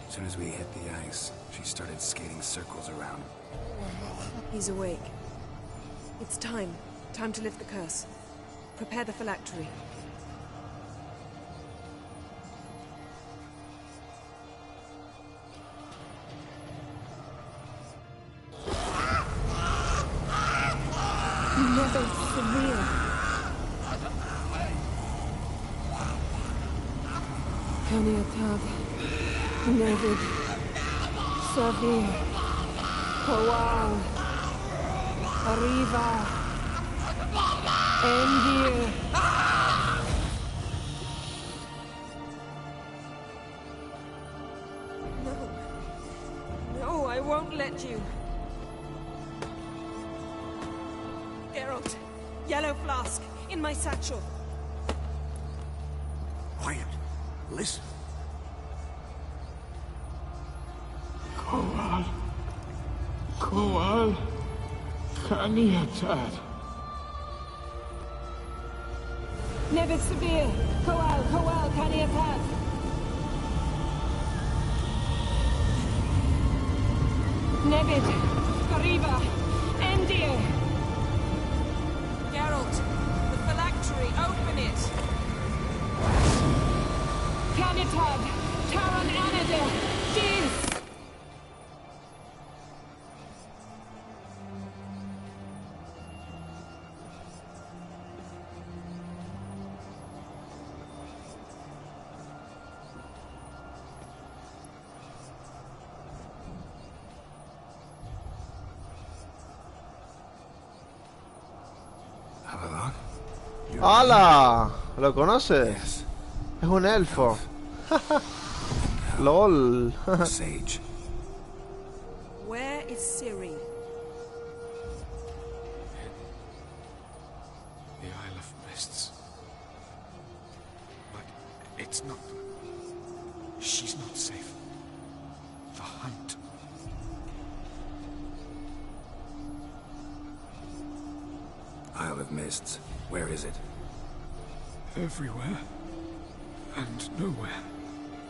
As soon as we hit the ice, she started skating circles around. He's awake. It's time. Time to lift the curse. Prepare the phylactery. Never severe. Kaniatag, Nevid, Savir, Kowal, Arriva, Endir. No, I won't let you. Geralt, yellow flask, in my satchel. Quiet. Listen. Kowal, Kaniatad. Nevid Severe, Kowal, Kaniatad. Nevid, Arriva, Endir. Geralt, the phylactery, open it! Kanitad, Taran Anada, Diz! ¡Hala! ¿Lo conoces? Yes. Es un elfo. LOL. Sage. Where is Ciri? The Isle of Mists. But it's not... She's not safe. The hunt. Isle of Mists. Where is it? Everywhere. and nowhere.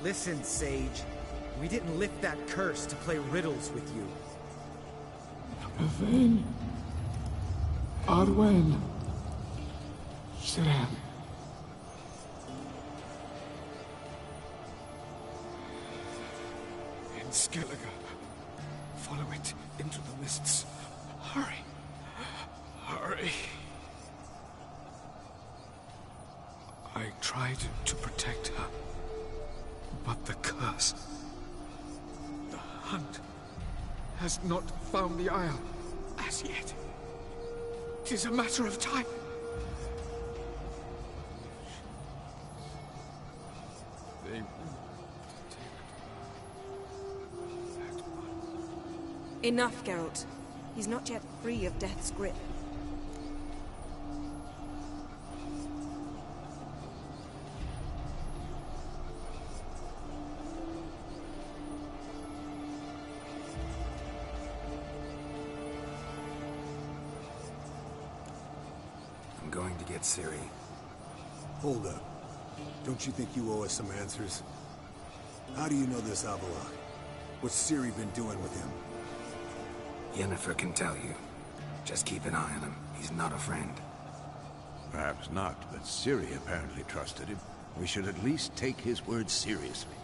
Listen, Sage. We didn't lift that curse to play riddles with you. Avecina. Arwen. Siren. In Skellige. Follow it into the mists. Hurry. Hurry. I tried to protect her, but the curse... The hunt has not found the Isle as yet. It is a matter of time. They will take her at once. Enough, Geralt. He's not yet free of death's grip. I'm going to get Ciri. Hold up. Don't you think you owe us some answers? How do you know this Avila? What's Ciri been doing with him? Yennefer can tell you. Just keep an eye on him. He's not a friend. Perhaps not, but Ciri apparently trusted him. We should at least take his words seriously.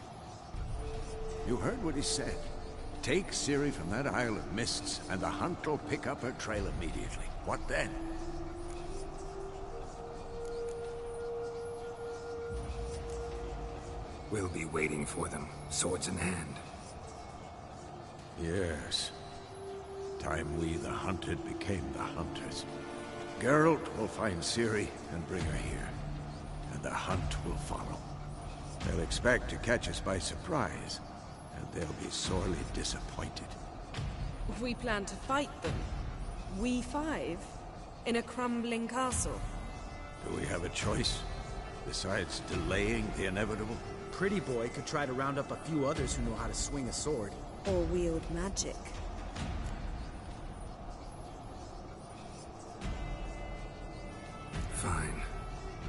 You heard what he said. Take Ciri from that Isle of Mists, and the hunt will pick up her trail immediately. What then? We'll be waiting for them, swords in hand. Yes. Time we, the hunted, became the hunters. Geralt will find Ciri and bring her here, and the hunt will follow. They'll expect to catch us by surprise, and they'll be sorely disappointed. We plan to fight them. We five? In a crumbling castle? Do we have a choice, besides delaying the inevitable? Pretty Boy could try to round up a few others who know how to swing a sword. Or wield magic. Fine.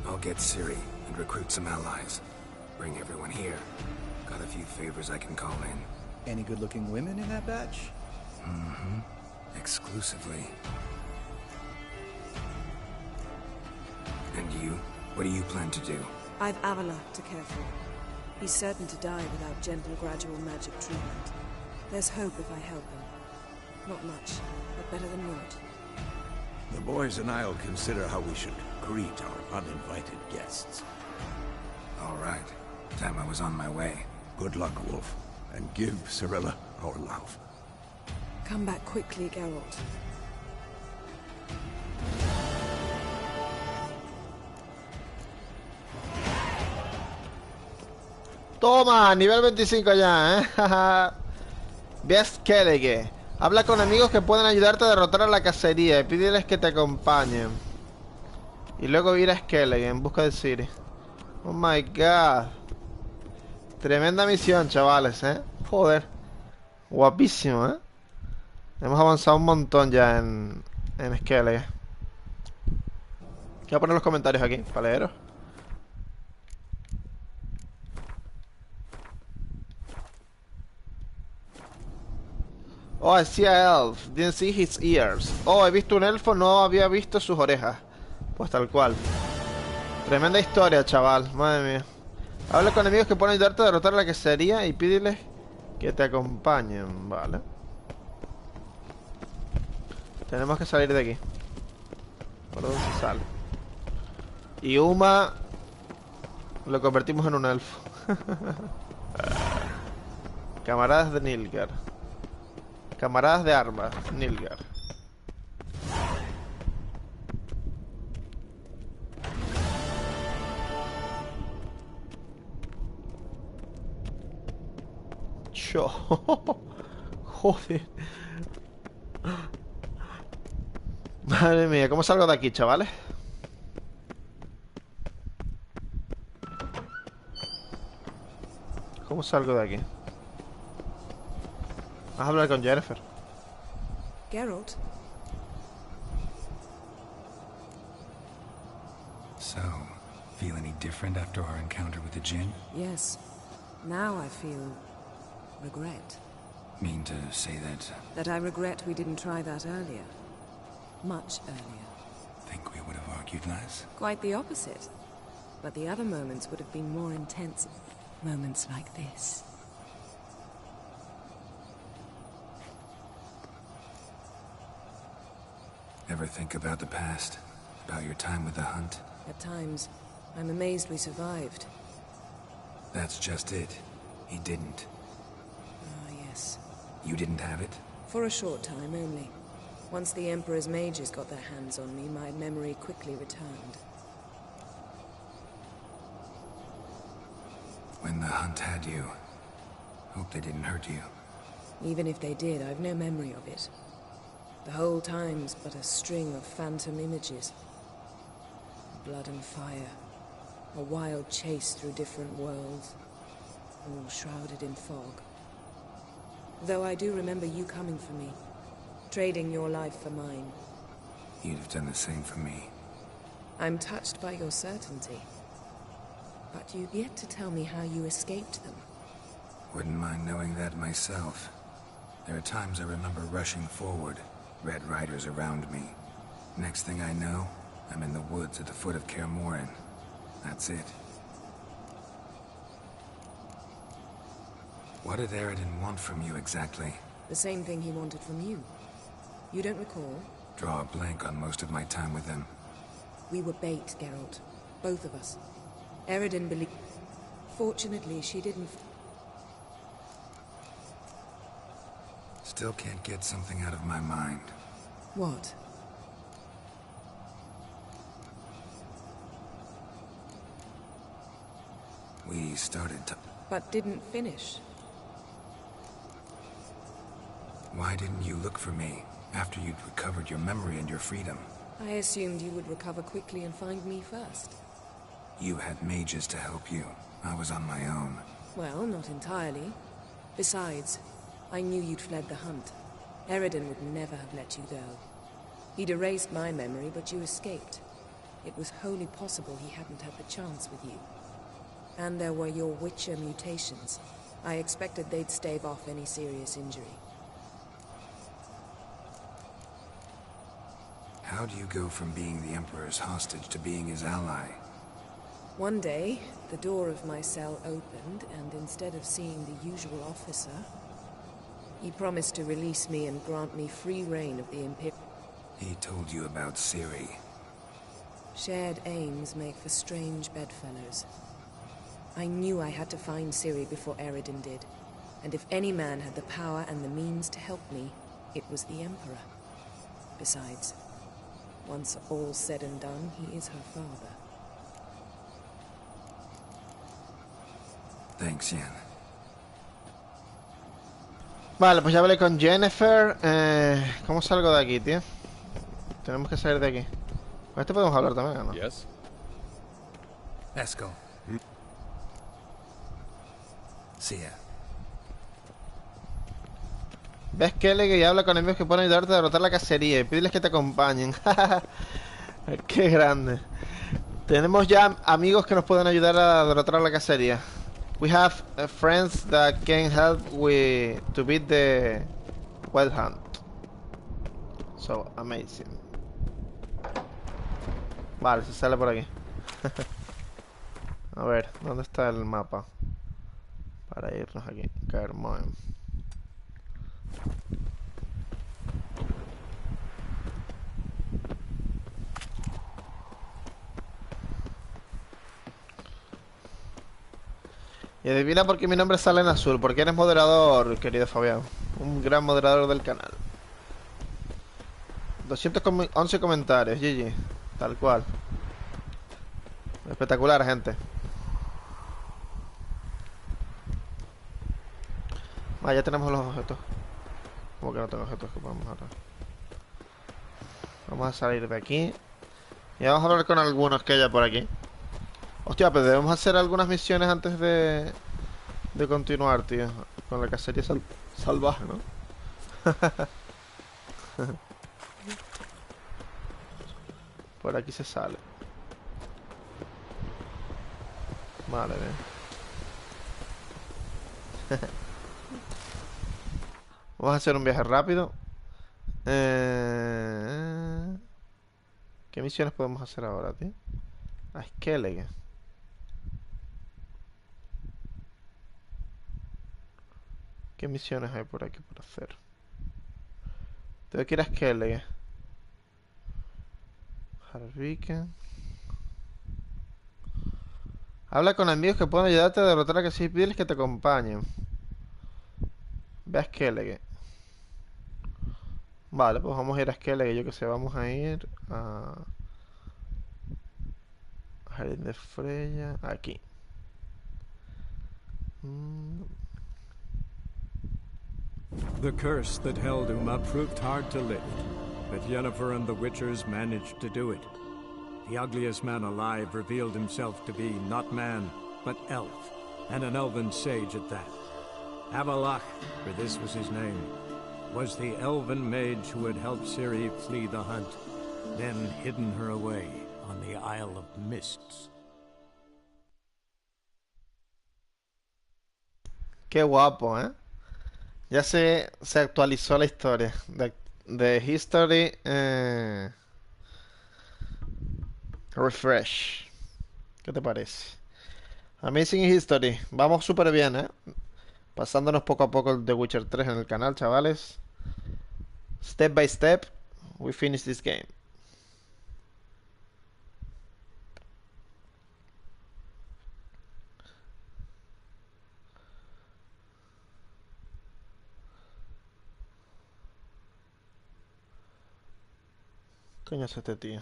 I'll get Ciri and recruit some allies. Bring everyone here. Got a few favors I can call in. Any good-looking women in that batch? Mm-hmm. Exclusively. And you? What do you plan to do? I've Avila to care for. He's certain to die without gentle, gradual magic treatment. There's hope if I help him. Not much, but better than not. The boys and I'll consider how we should greet our uninvited guests. All right. Time I was on my way. Good luck, Wolf, and give Cirilla our love. Come back quickly, Geralt. Toma, nivel 25 ya, Ve a Skellige. Habla con amigos que pueden ayudarte a derrotar a la cacería y pídeles que te acompañen. Y luego ir a Skellige en busca de Ciri. Oh my god. Tremenda misión, chavales, Joder. Guapísimo, Hemos avanzado un montón ya en Skellige. Voy a poner los comentarios aquí, para leeros. Oh, I see a elf. Didn't see his ears. Oh, he visto un elfo, no había visto sus orejas. Pues tal cual. Tremenda historia, chaval. Madre mía. Habla con amigos que pueden ayudarte a derrotar a la cacería y pídeles que te acompañen. Vale. Tenemos que salir de aquí. ¿Por dónde se sale? Y Uma lo convertimos en un elfo. Camaradas de Nilgar. Camaradas de armas, Nilgar. Yo. Joder. Madre mía, ¿cómo salgo de aquí, chavales? ¿Cómo salgo de aquí? Vas a hablar con Yennefer. Geralt? So, Feel any different after our encounter with the Jinn? Yes. Now I feel regret. Mean to say that... That I regret we didn't try that earlier. Much earlier. Think we would have argued less? Quite the opposite. But the other moments would have been more intense. Moments like this. Ever think about the past? About your time with the Hunt? At times, I'm amazed we survived. That's just it. He didn't. Ah, yes. You didn't have it? For a short time only. Once the Emperor's mages got their hands on me, my memory quickly returned. When the Hunt had you, hope they didn't hurt you. Even if they did, I've no memory of it. The whole time's but a string of phantom images. Blood and fire. A wild chase through different worlds. All shrouded in fog. Though I do remember you coming for me. Trading your life for mine. You'd have done the same for me. I'm touched by your certainty. But you've yet to tell me how you escaped them. Wouldn't mind knowing that myself. There are times I remember rushing forward, Red Riders around me. Next thing I know, I'm in the woods at the foot of KAER Morhen. That's it. What did Aridin want from you exactly? The same thing he wanted from you. You don't recall? Draw a blank on most of my time with him. We were bait, Geralt. Both of us. Aridin believed... Fortunately, she didn't... Still can't get something out of my mind. What? We started to... But didn't finish. Why didn't you look for me after you'd recovered your memory and your freedom? I assumed you would recover quickly and find me first. You had mages to help you. I was on my own. Well, not entirely. Besides, I knew you'd fled the Hunt. Aridin would never have let you go. He'd erased my memory, but you escaped. It was wholly possible he hadn't had the chance with you. And there were your Witcher mutations. I expected they'd stave off any serious injury. How do you go from being the Emperor's hostage to being his ally? One day, the door of my cell opened, and instead of seeing the usual officer, he promised to release me and grant me free reign of the Imperium. He told you about Ciri. Shared aims make for strange bedfellows. I knew I had to find Ciri before Aridin did, and if any man had the power and the means to help me, it was the Emperor. Besides, once all's said and done, he is her father. Thanks, Yen. Vale, pues ya hablé con Yennefer. ¿Cómo salgo de aquí, tío? Tenemos que salir de aquí. Con este podemos hablar también, ¿no? Yes. Eskel. See ya. ¿Ves que y habla con enemigos que pueden ayudarte a derrotar la cacería y pídeles que te acompañen? ¡Qué grande! Tenemos ya amigos que nos pueden ayudar a derrotar la cacería. We have friends that can help to beat the wild hunt. So amazing. Vale, se sale por aquí. A ver, ¿dónde está el mapa? Para irnos aquí. KAER Morhen. Y adivina por qué mi nombre sale en azul. Porque eres moderador, querido Fabián. Un gran moderador del canal. 211 comentarios, GG. Tal cual. Espectacular, gente. Ah, ya tenemos los objetos. ¿Cómo que no tengo objetos que podemos ahora? Vamos a salir de aquí. Y vamos a hablar con algunos que haya por aquí. Hostia, pero debemos hacer algunas misiones antes de continuar, tío. Con la cacería salvaje, ¿no? Por aquí se sale. Vale, bien. Vamos a hacer un viaje rápido. ¿Qué misiones podemos hacer ahora, tío? A Skellige. ¿Qué misiones hay por aquí por hacer? Tengo que ir a Skellige. Harviken. Habla con amigos que puedan ayudarte a derrotar a que sí pides que te acompañen. Ve a Skellige. Vale, pues vamos a ir a Skellige. Yo que sé, vamos a ir a... Jardín de Freya. Aquí. The curse that held Uma proved hard to lift, but Yennefer and the Witchers managed to do it. The ugliest man alive revealed himself to be not man, but elf, and an elven sage at that. Avalach, for this was his name, was the elven mage who had helped Ciri flee the hunt, then hidden her away on the Isle of Mists. Qué guapo, ¿eh? Ya se actualizó la historia de History Refresh. ¿Qué te parece? Amazing History. Vamos súper bien, ¿eh? Pasándonos poco a poco el The Witcher 3 en el canal, chavales. Step by step, we finish this game. Coño es este tío.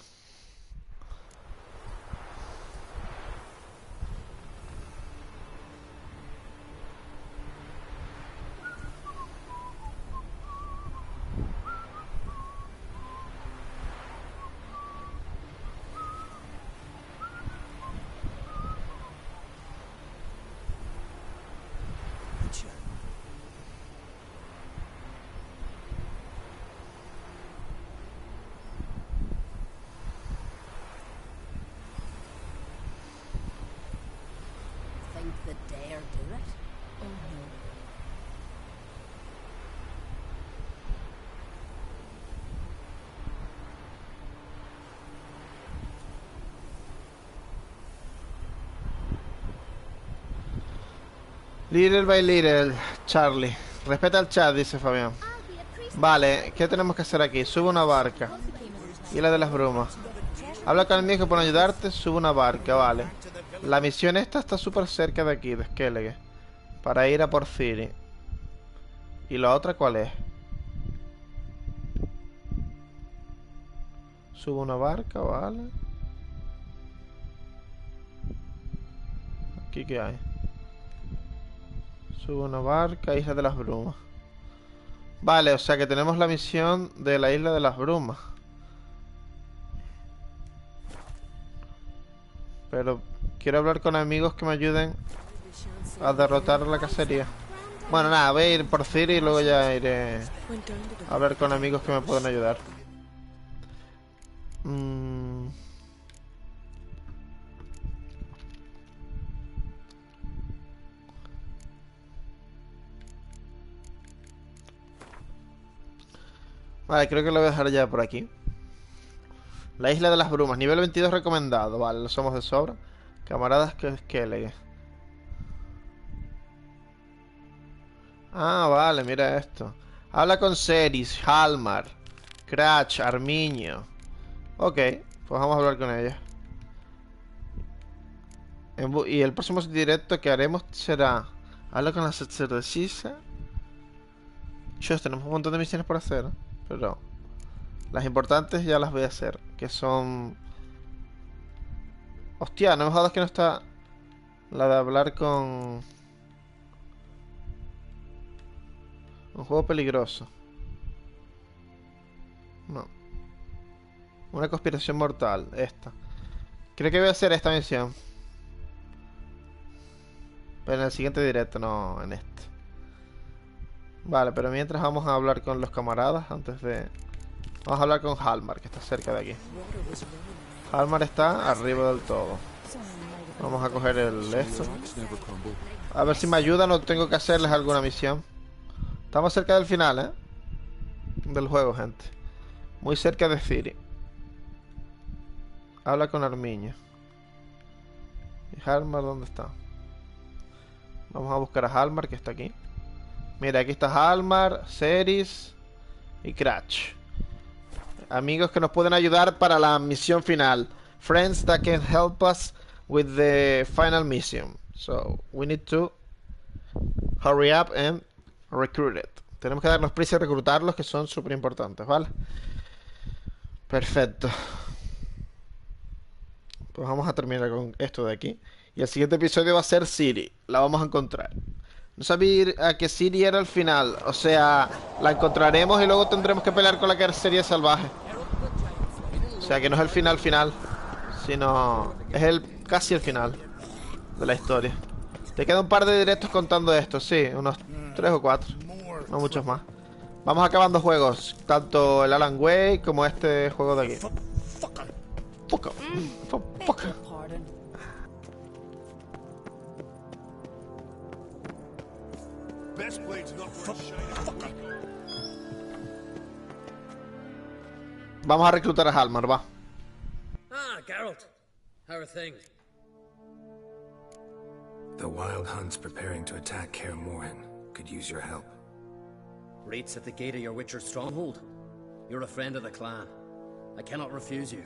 Little by little, Charlie. Respeta el chat, dice Fabián. Vale, ¿qué tenemos que hacer aquí? Sube una barca. Isla de las Brumas. Habla con el mío que pueden ayudarte. Sube una barca, vale. La misión esta está súper cerca de aquí, de Skellige. Para ir a por Ciri. ¿Y la otra cuál es? Sube una barca, vale. ¿Aquí qué hay? Sube una barca, Isla de las Brumas. Vale, o sea que tenemos la misión de la Isla de las Brumas. Pero quiero hablar con amigos que me ayuden a derrotar la cacería. Bueno, nada, voy a ir por Ciri y luego ya iré a hablar con amigos que me pueden ayudar. Vale, creo que lo voy a dejar ya por aquí. La Isla de las Brumas, nivel 22 recomendado. Vale, lo somos de sobra. Camaradas que leí. Ah, vale, mira esto. Habla con Ceris, Halmar, Cratch, Armiño. Ok, pues vamos a hablar con ella. Y el próximo directo que haremos será... Habla con la sacerdotisa. Chos, tenemos un montón de misiones por hacer, ¿eh? Pero las importantes ya las voy a hacer. Que son... Hostia, no me jodas que no está... La de hablar con... Un juego peligroso. No. Una conspiración mortal. Esta. Creo que voy a hacer esta misión. Pero en el siguiente directo, no en este. Vale, pero mientras vamos a hablar con los camaradas antes de... Vamos a hablar con Halmar, que está cerca de aquí. Halmar está arriba del todo. Vamos a coger el esto. A ver si me ayudan o tengo que hacerles alguna misión. Estamos cerca del final, ¿eh? Del juego, gente. Muy cerca de Ciri. Habla con Armiño. ¿Y Halmar dónde está? Vamos a buscar a Halmar, que está aquí. Mira, aquí está Halmar, Ceris y Cratch. Amigos que nos pueden ayudar para la misión final. Friends that can help us with the final mission. So, we need to hurry up and recruit it. Tenemos que darnos prisa y reclutarlos, que son súper importantes, ¿vale? Perfecto. Pues vamos a terminar con esto de aquí. Y el siguiente episodio va a ser Ciri. La vamos a encontrar. No sabía que Ciri era el final. O sea, la encontraremos y luego tendremos que pelear con la carcería salvaje. O sea, que no es el final final, sino es casi el final de la historia. Te queda un par de directos contando esto. Sí, unos 3 o 4. No muchos más. Vamos acabando juegos. Tanto el Alan Wake como este juego de aquí. Vamos a reclutar a Halmar, va. Ah, Geralt. How are things? The Wild Hunt's preparing to attack KAER Morhen. Could use your help. Raid's at the gate of your Witcher stronghold. You're a friend of the clan. I cannot refuse you.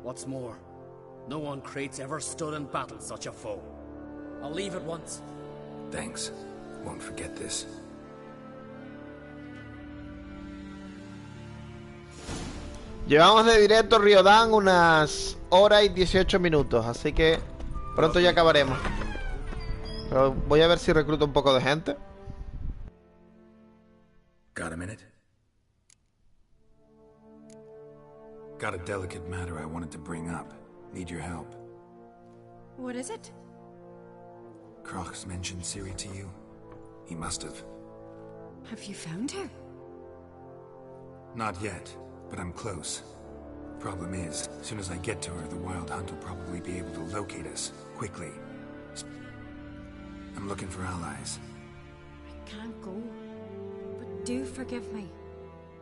What's more, no one Krait's ever stood in battle such a foe. I'll leave at once. Thanks. Won't forget this. Llevamos de directo Riodán unas hora y 18 minutos, así que pronto ya acabaremos. Pero voy a ver si recluto un poco de gente. Got a minute? Got a delicate matter I wanted to bring up. Need your help. What is it? Kroch's mentioned Ciri to you? He must have. Have you found her? Not yet, but I'm close. Problem is, as soon as I get to her, the Wild Hunt will probably be able to locate us, quickly. I'm looking for allies. I can't go. But do forgive me.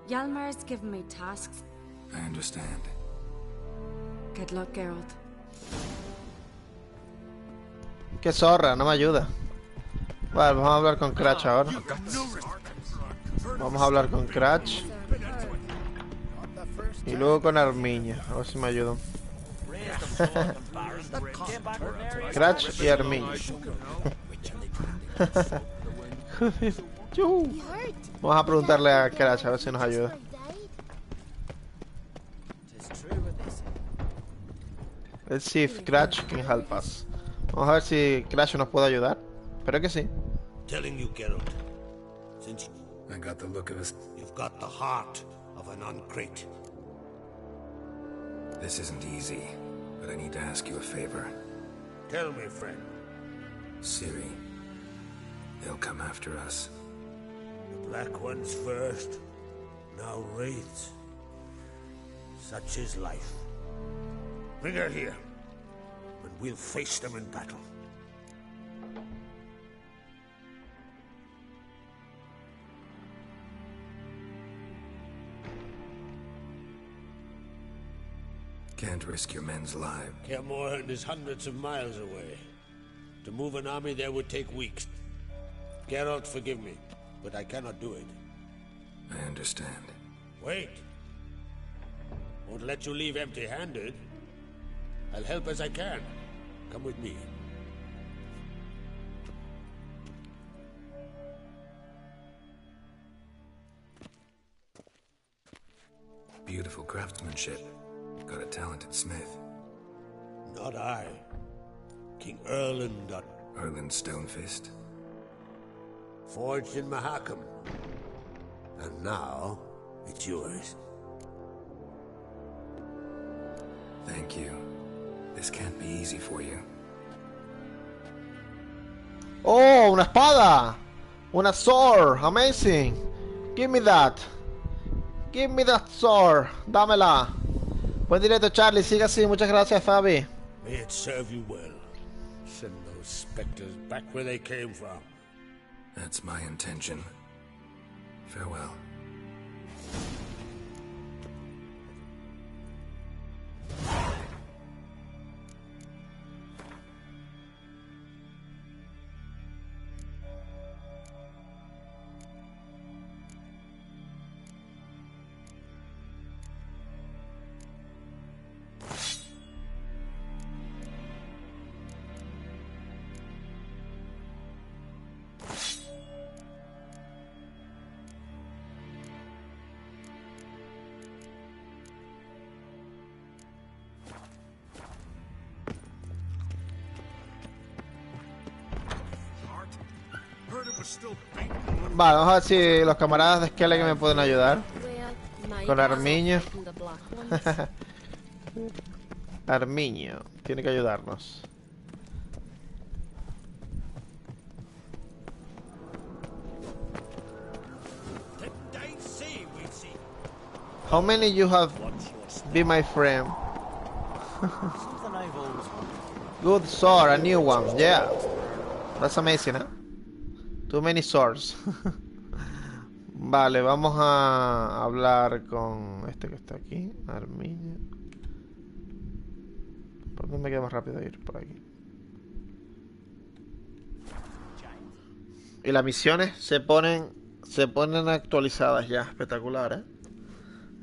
Hjalmar's given me tasks. I understand. Good luck, Geralt. Qué zorra, no me ayuda. Vale, vamos a hablar con Cratch ahora. Vamos a hablar con Cratch. Y luego con Armiño. A ver si me ayudan. Cratch y Armiño. Vamos a preguntarle a Cratch a ver si nos ayuda. Let's see if Cratch can help us. Vamos a ver si Cratch nos puede ayudar. Espero que sí. Telling you, Geralt, since I got the look of us. you've got the heart of an uncrate. This isn't easy, but I need to ask you a favor. Tell me, friend. Ciri. They'll come after us. The Black Ones first, now Wraiths. Such is life. Bring her here, and we'll face them in battle. Can't risk your men's lives. KAER Morhen is hundreds of miles away. To move an army there would take weeks. Geralt, forgive me, but I cannot do it. I understand. Wait. Won't let you leave empty-handed. I'll help as I can. Come with me. Beautiful craftsmanship. Got a talented smith. Not I. King Erland. Erland Stonefist. Forged in Mahakam. And now, it's yours. Thank you. This can't be easy for you. Oh, una espada. Una sword. Amazing. Give me that. Give me that sword. Dámela. Buen directo, Charlie. Siga así. Muchas gracias, Fabi. May it serve you well. Send those specters back where they came from. That's my intention. Farewell. Vale, vamos a ver si los camaradas de Eskel me pueden ayudar. Con Armiño. Armiño, tiene que ayudarnos. How many you have been my friend? Good sword, a new one, yeah. That's amazing, huh? Too many swords. Vale, vamos a hablar con este que está aquí, Armiño. ¿Por dónde me queda más rápido ir? Por aquí. Y las misiones se ponen actualizadas ya, espectacular, ¿eh?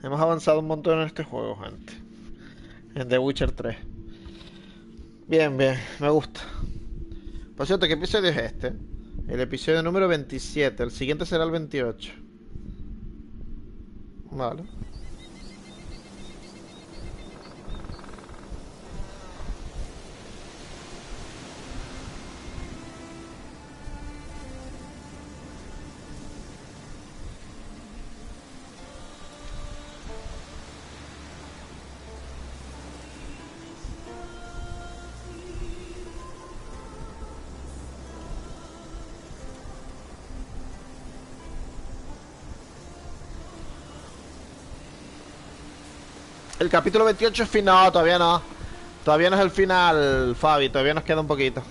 Hemos avanzado un montón en este juego, gente. En The Witcher 3. Bien, bien, me gusta. Por cierto, ¿qué episodio es este? El episodio número 27. El siguiente será el 28. Vale. El capítulo 28 es final, todavía no. Todavía no es el final, Fabi, todavía nos queda un poquito.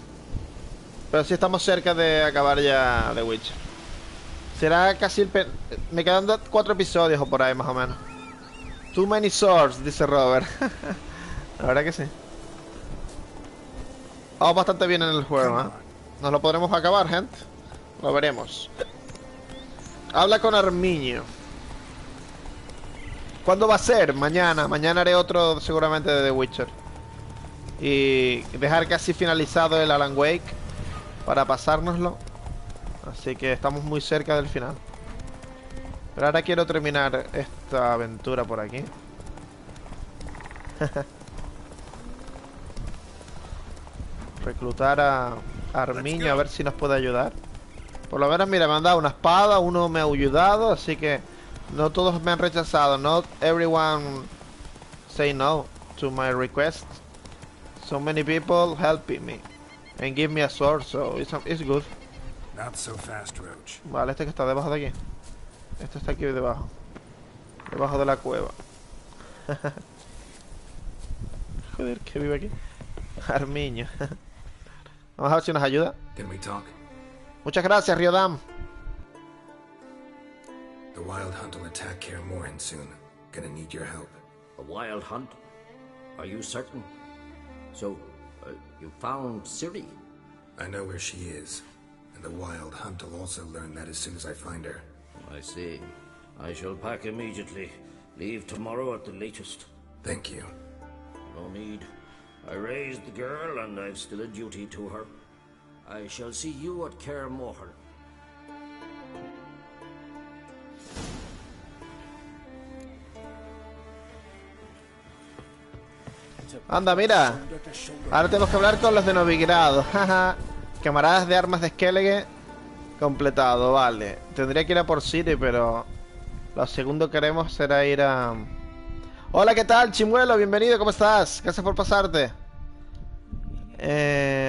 Pero sí estamos cerca de acabar ya The Witcher. Será casi el... Me quedan 4 episodios o por ahí más o menos. Too many swords, dice Robert. La verdad que sí. Vamos bastante bien en el juego, ¿eh? Nos lo podremos acabar, gente. Lo veremos. Habla con Armiño. ¿Cuándo va a ser? Mañana. Mañana haré otro seguramente de The Witcher. Y dejar casi finalizado el Alan Wake para pasárnoslo. Así que estamos muy cerca del final. Pero ahora quiero terminar esta aventura por aquí. Reclutar a Armiño a ver si nos puede ayudar. Por lo menos, mira, me han dado una espada, uno me ha ayudado, así que no todos me han rechazado. Not everyone say no to my request. So many people helping me and give me a sword, so it's good. Not so fast, Roach. Vale, este que está debajo de aquí. Este está aquí debajo. Debajo de la cueva. Joder, que vive aquí. Armiño. Vamos a ver si nos ayuda. Can we talk? Muchas gracias, Riodam. The Wild Hunt will attack KAER Morhen soon. Gonna need your help. A wild hunt? Are you certain? So, you found Ciri? I know where she is. And the Wild Hunt will also learn that as soon as I find her. I see. I shall pack immediately. Leave tomorrow at the latest. Thank you. No need. I raised the girl, and I've still a duty to her. I shall see you at KAER Morhen. Anda, mira. Ahora tenemos que hablar con los de Novigrado. Camaradas de armas de Eskel completado, vale. Tendría que ir a por Ciri, pero lo segundo que haremos será ir a... Hola, ¿qué tal, Chimuelo? Bienvenido, ¿cómo estás? Gracias por pasarte.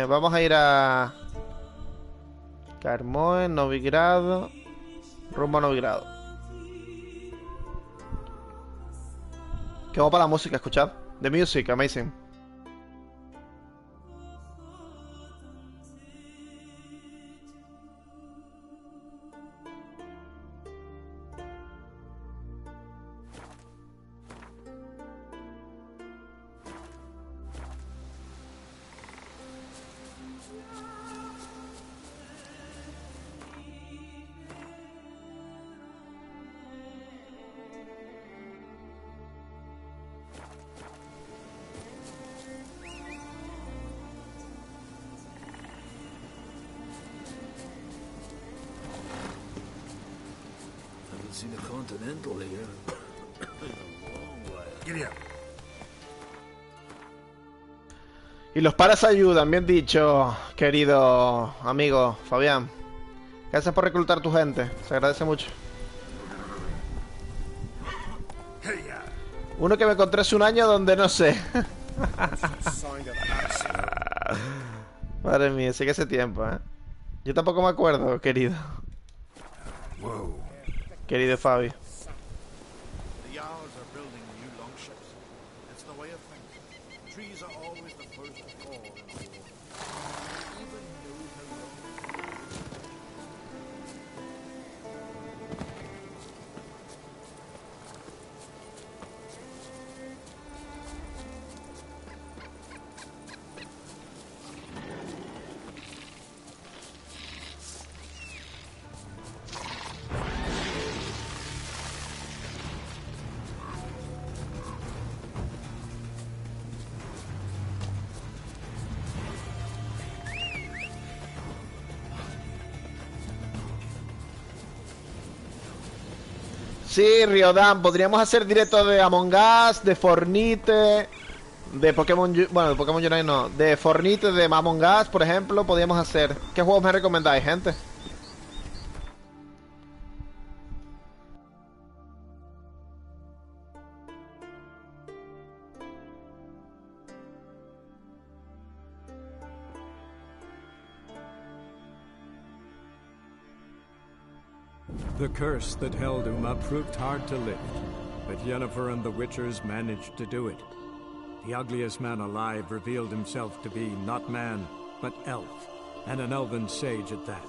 Vamos a ir a... KAER Morhen, Novigrado. Rumbo a Novigrado. Qué guapa la música, escuchad. The music, amazing. Haven't seen a Continental here in a long while. Giddy up. Y los paras ayudan, bien dicho, querido amigo Fabián. Gracias por reclutar tu gente, se agradece mucho. Uno que me encontré hace un año donde no sé. Madre mía, sí que hace tiempo, ¿eh? Yo tampoco me acuerdo, querido. Querido Fabi. Sí, Riodan, podríamos hacer directo de Among Us, de Fornite, de Pokémon... Bueno, de Pokémon Unite no, de Fornite, de Among Us, por ejemplo, podríamos hacer. ¿Qué juegos me recomendáis, gente? The curse that held Uma proved hard to lift, but Yennefer and the Witchers managed to do it. The ugliest man alive revealed himself to be not man, but elf, and an elven sage at that.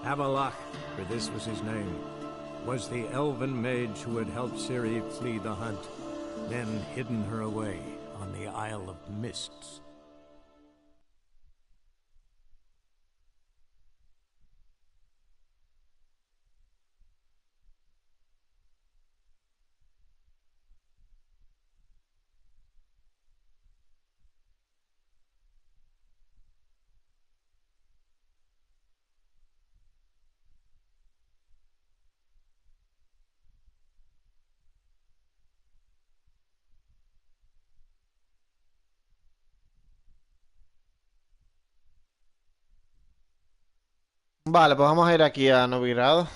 Avalach, for this was his name, was the elven mage who had helped Ciri flee the hunt, then hidden her away on the Isle of Mists. Vale, pues vamos a ir aquí a Novigrado.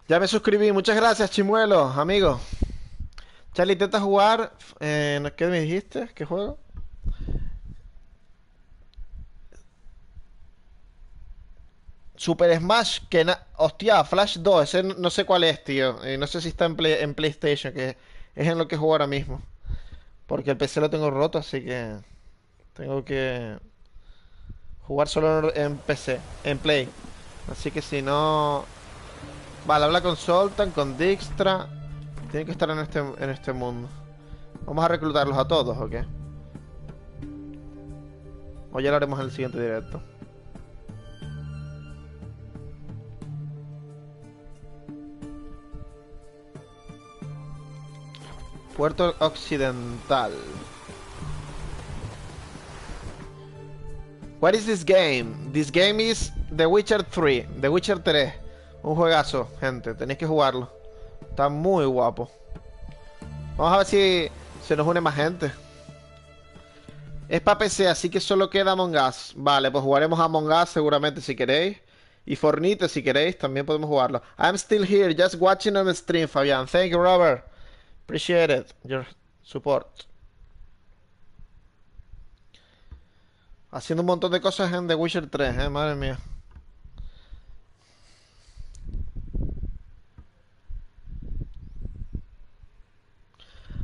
Ya me suscribí, muchas gracias, Chimuelo, amigo. Charlie, intenta jugar. ¿Qué me dijiste? ¿Qué juego? Super Smash, que hostia, Flash 2, ese no sé cuál es, tío. No sé si está en PlayStation, que es en lo que juego ahora mismo. Porque el PC lo tengo roto, así que tengo que jugar solo en PC, en Play. Así que si no... Vale, habla con Soltan, con Dijkstra. Tienen que estar en este mundo. Vamos a reclutarlos a todos, ¿o qué? O ya lo haremos en el siguiente directo. Puerto Occidental. What is this game? This game is The Witcher 3. The Witcher 3. Un juegazo, gente. Tenéis que jugarlo. Está muy guapo. Vamos a ver si se nos une más gente. Es para PC, así que solo queda Among Us. Vale, pues jugaremos Among Us seguramente si queréis. Y Fornite si queréis, también podemos jugarlo. I'm still here, just watching on the stream, Fabián. Thank you, Robert. Appreciate it, your support. Haciendo un montón de cosas en The Witcher 3, madre mía.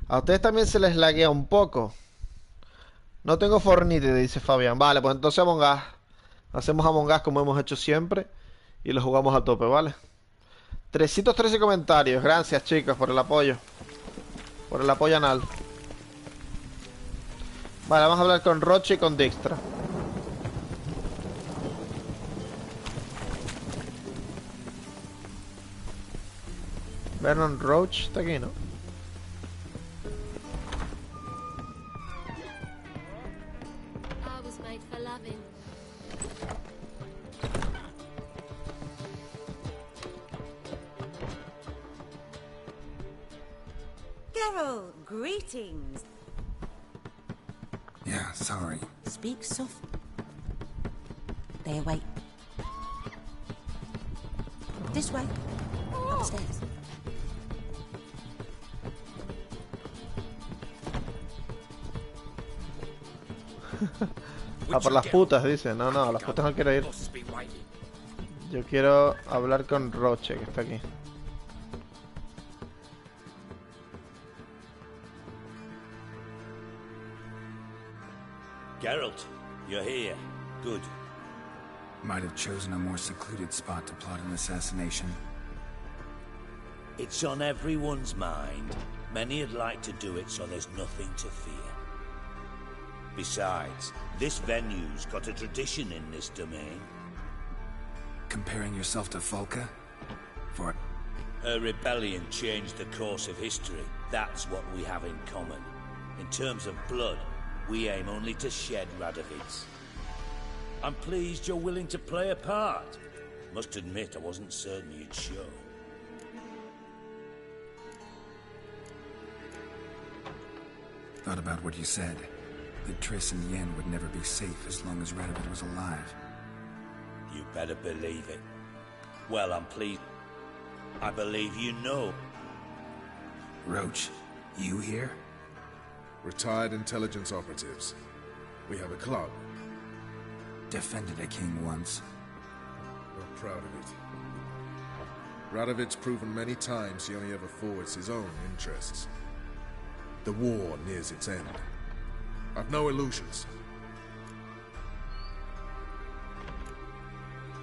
A ustedes también se les laguea un poco. No tengo Fornite, dice Fabián. Vale, pues entonces Among Us. Hacemos Among Us como hemos hecho siempre. Y lo jugamos a tope, ¿vale? 313 comentarios. Gracias, chicos, por el apoyo. Por el apoyo anal. Vale, vamos a hablar con Roche y con Dijkstra. Vernon Roach está aquí, ¿no? Geralt, greetings. Yeah, sorry. Speak soft. They await. This way. Upstairs. Ah, por las putas, dice. No, no, a las putas no quiero ir. Yo quiero hablar con Roche, que está aquí. Geralt, you're here. Good. Might have chosen a more secluded spot to plot an assassination. It's on everyone's mind. Many would like to do it, so there's nothing to fear. Besides, this venue's got a tradition in this domain. Comparing yourself to Volka? For... Her rebellion changed the course of history. That's what we have in common. In terms of blood, we aim only to shed Radovids. I'm pleased you're willing to play a part. Must admit, I wasn't certain you'd show. Thought about what you said. That Triss and Yen would never be safe as long as Radovid was alive. You better believe it. Well, I'm pleased. I believe you know. Roach, you here? Retired intelligence operatives. We have a club. Defended a king once. Not proud of it. Radovid's proven many times he only ever forwards his own interests. The war nears its end. I've no illusions.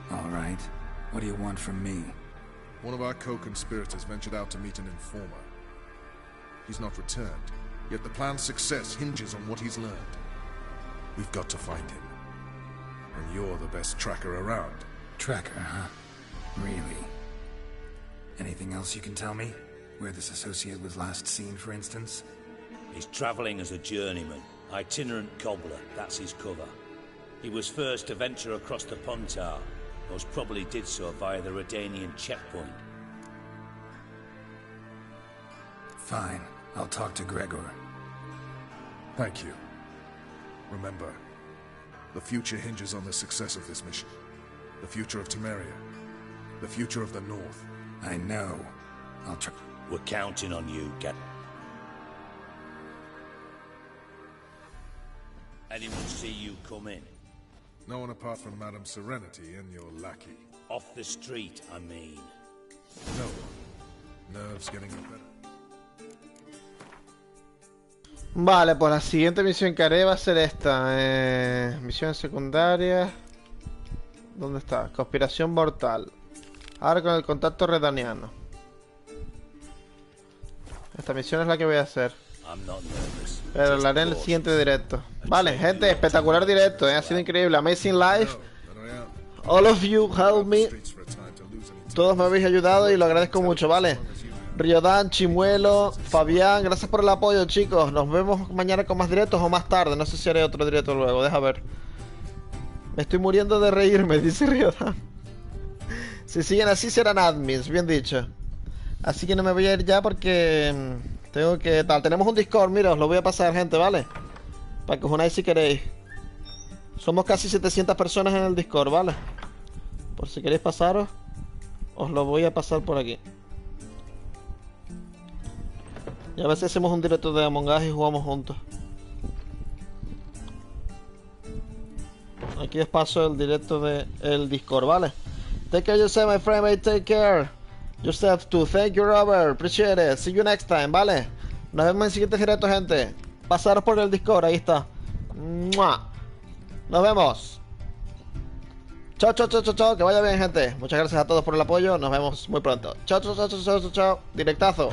All right. What do you want from me? One of our co-conspirators ventured out to meet an informer. He's not returned, yet the plan's success hinges on what he's learned. We've got to find him. And you're the best tracker around. Tracker, huh? Really? Anything else you can tell me? Where this associate was last seen, for instance? He's traveling as a journeyman. Itinerant cobbler, that's his cover. He was first to venture across the Pontar. Most probably did so via the Redanian checkpoint. Fine. I'll talk to Gregor. Thank you. Remember, the future hinges on the success of this mission. The future of Temeria. The future of the North. I know. I'll try. We're counting on you, Get. Anyone see you come in? No one apart from Madame Serenity and your lackey. Off the street, I mean. No. Nerves getting better. Vale, pues la siguiente misión que haré va a ser esta. Misión secundaria. ¿Dónde está? Conspiración mortal. Ahora con el contacto redaniano. Esta misión es la que voy a hacer. Pero la haré en el siguiente directo. Vale, gente, espectacular directo, ha sido increíble. Amazing life. All of you help me. Todos me habéis ayudado y lo agradezco mucho, ¿vale? Riodan, Chimuelo, Fabián, gracias por el apoyo, chicos. Nos vemos mañana con más directos o más tarde. No sé si haré otro directo luego, deja ver. Me estoy muriendo de reírme, dice Riodan. Si siguen así serán admins, bien dicho. Así que no me voy a ir ya porque tengo que... tal. Tenemos un Discord, mira, os lo voy a pasar, gente, ¿vale? Para que os unáis si queréis. Somos casi 700 personas en el Discord, ¿vale? Por si queréis pasaros, os lo voy a pasar por aquí. Y a ver si hacemos un directo de Among Us y jugamos juntos. Aquí os paso el directo de el Discord, ¿vale? Take care of yourself, my friend, mate. Take care yourself too. Thank you, Robert. Appreciate it. See you next time, ¿vale? Nos vemos en siguientes directos, gente. Pasaros por el Discord, ahí está. ¡Mua! Nos vemos. Chao, chao, chao, chao, chao. Que vaya bien, gente. Muchas gracias a todos por el apoyo. Nos vemos muy pronto. Chao, chao, chao, chao, chao, chao. Directazo.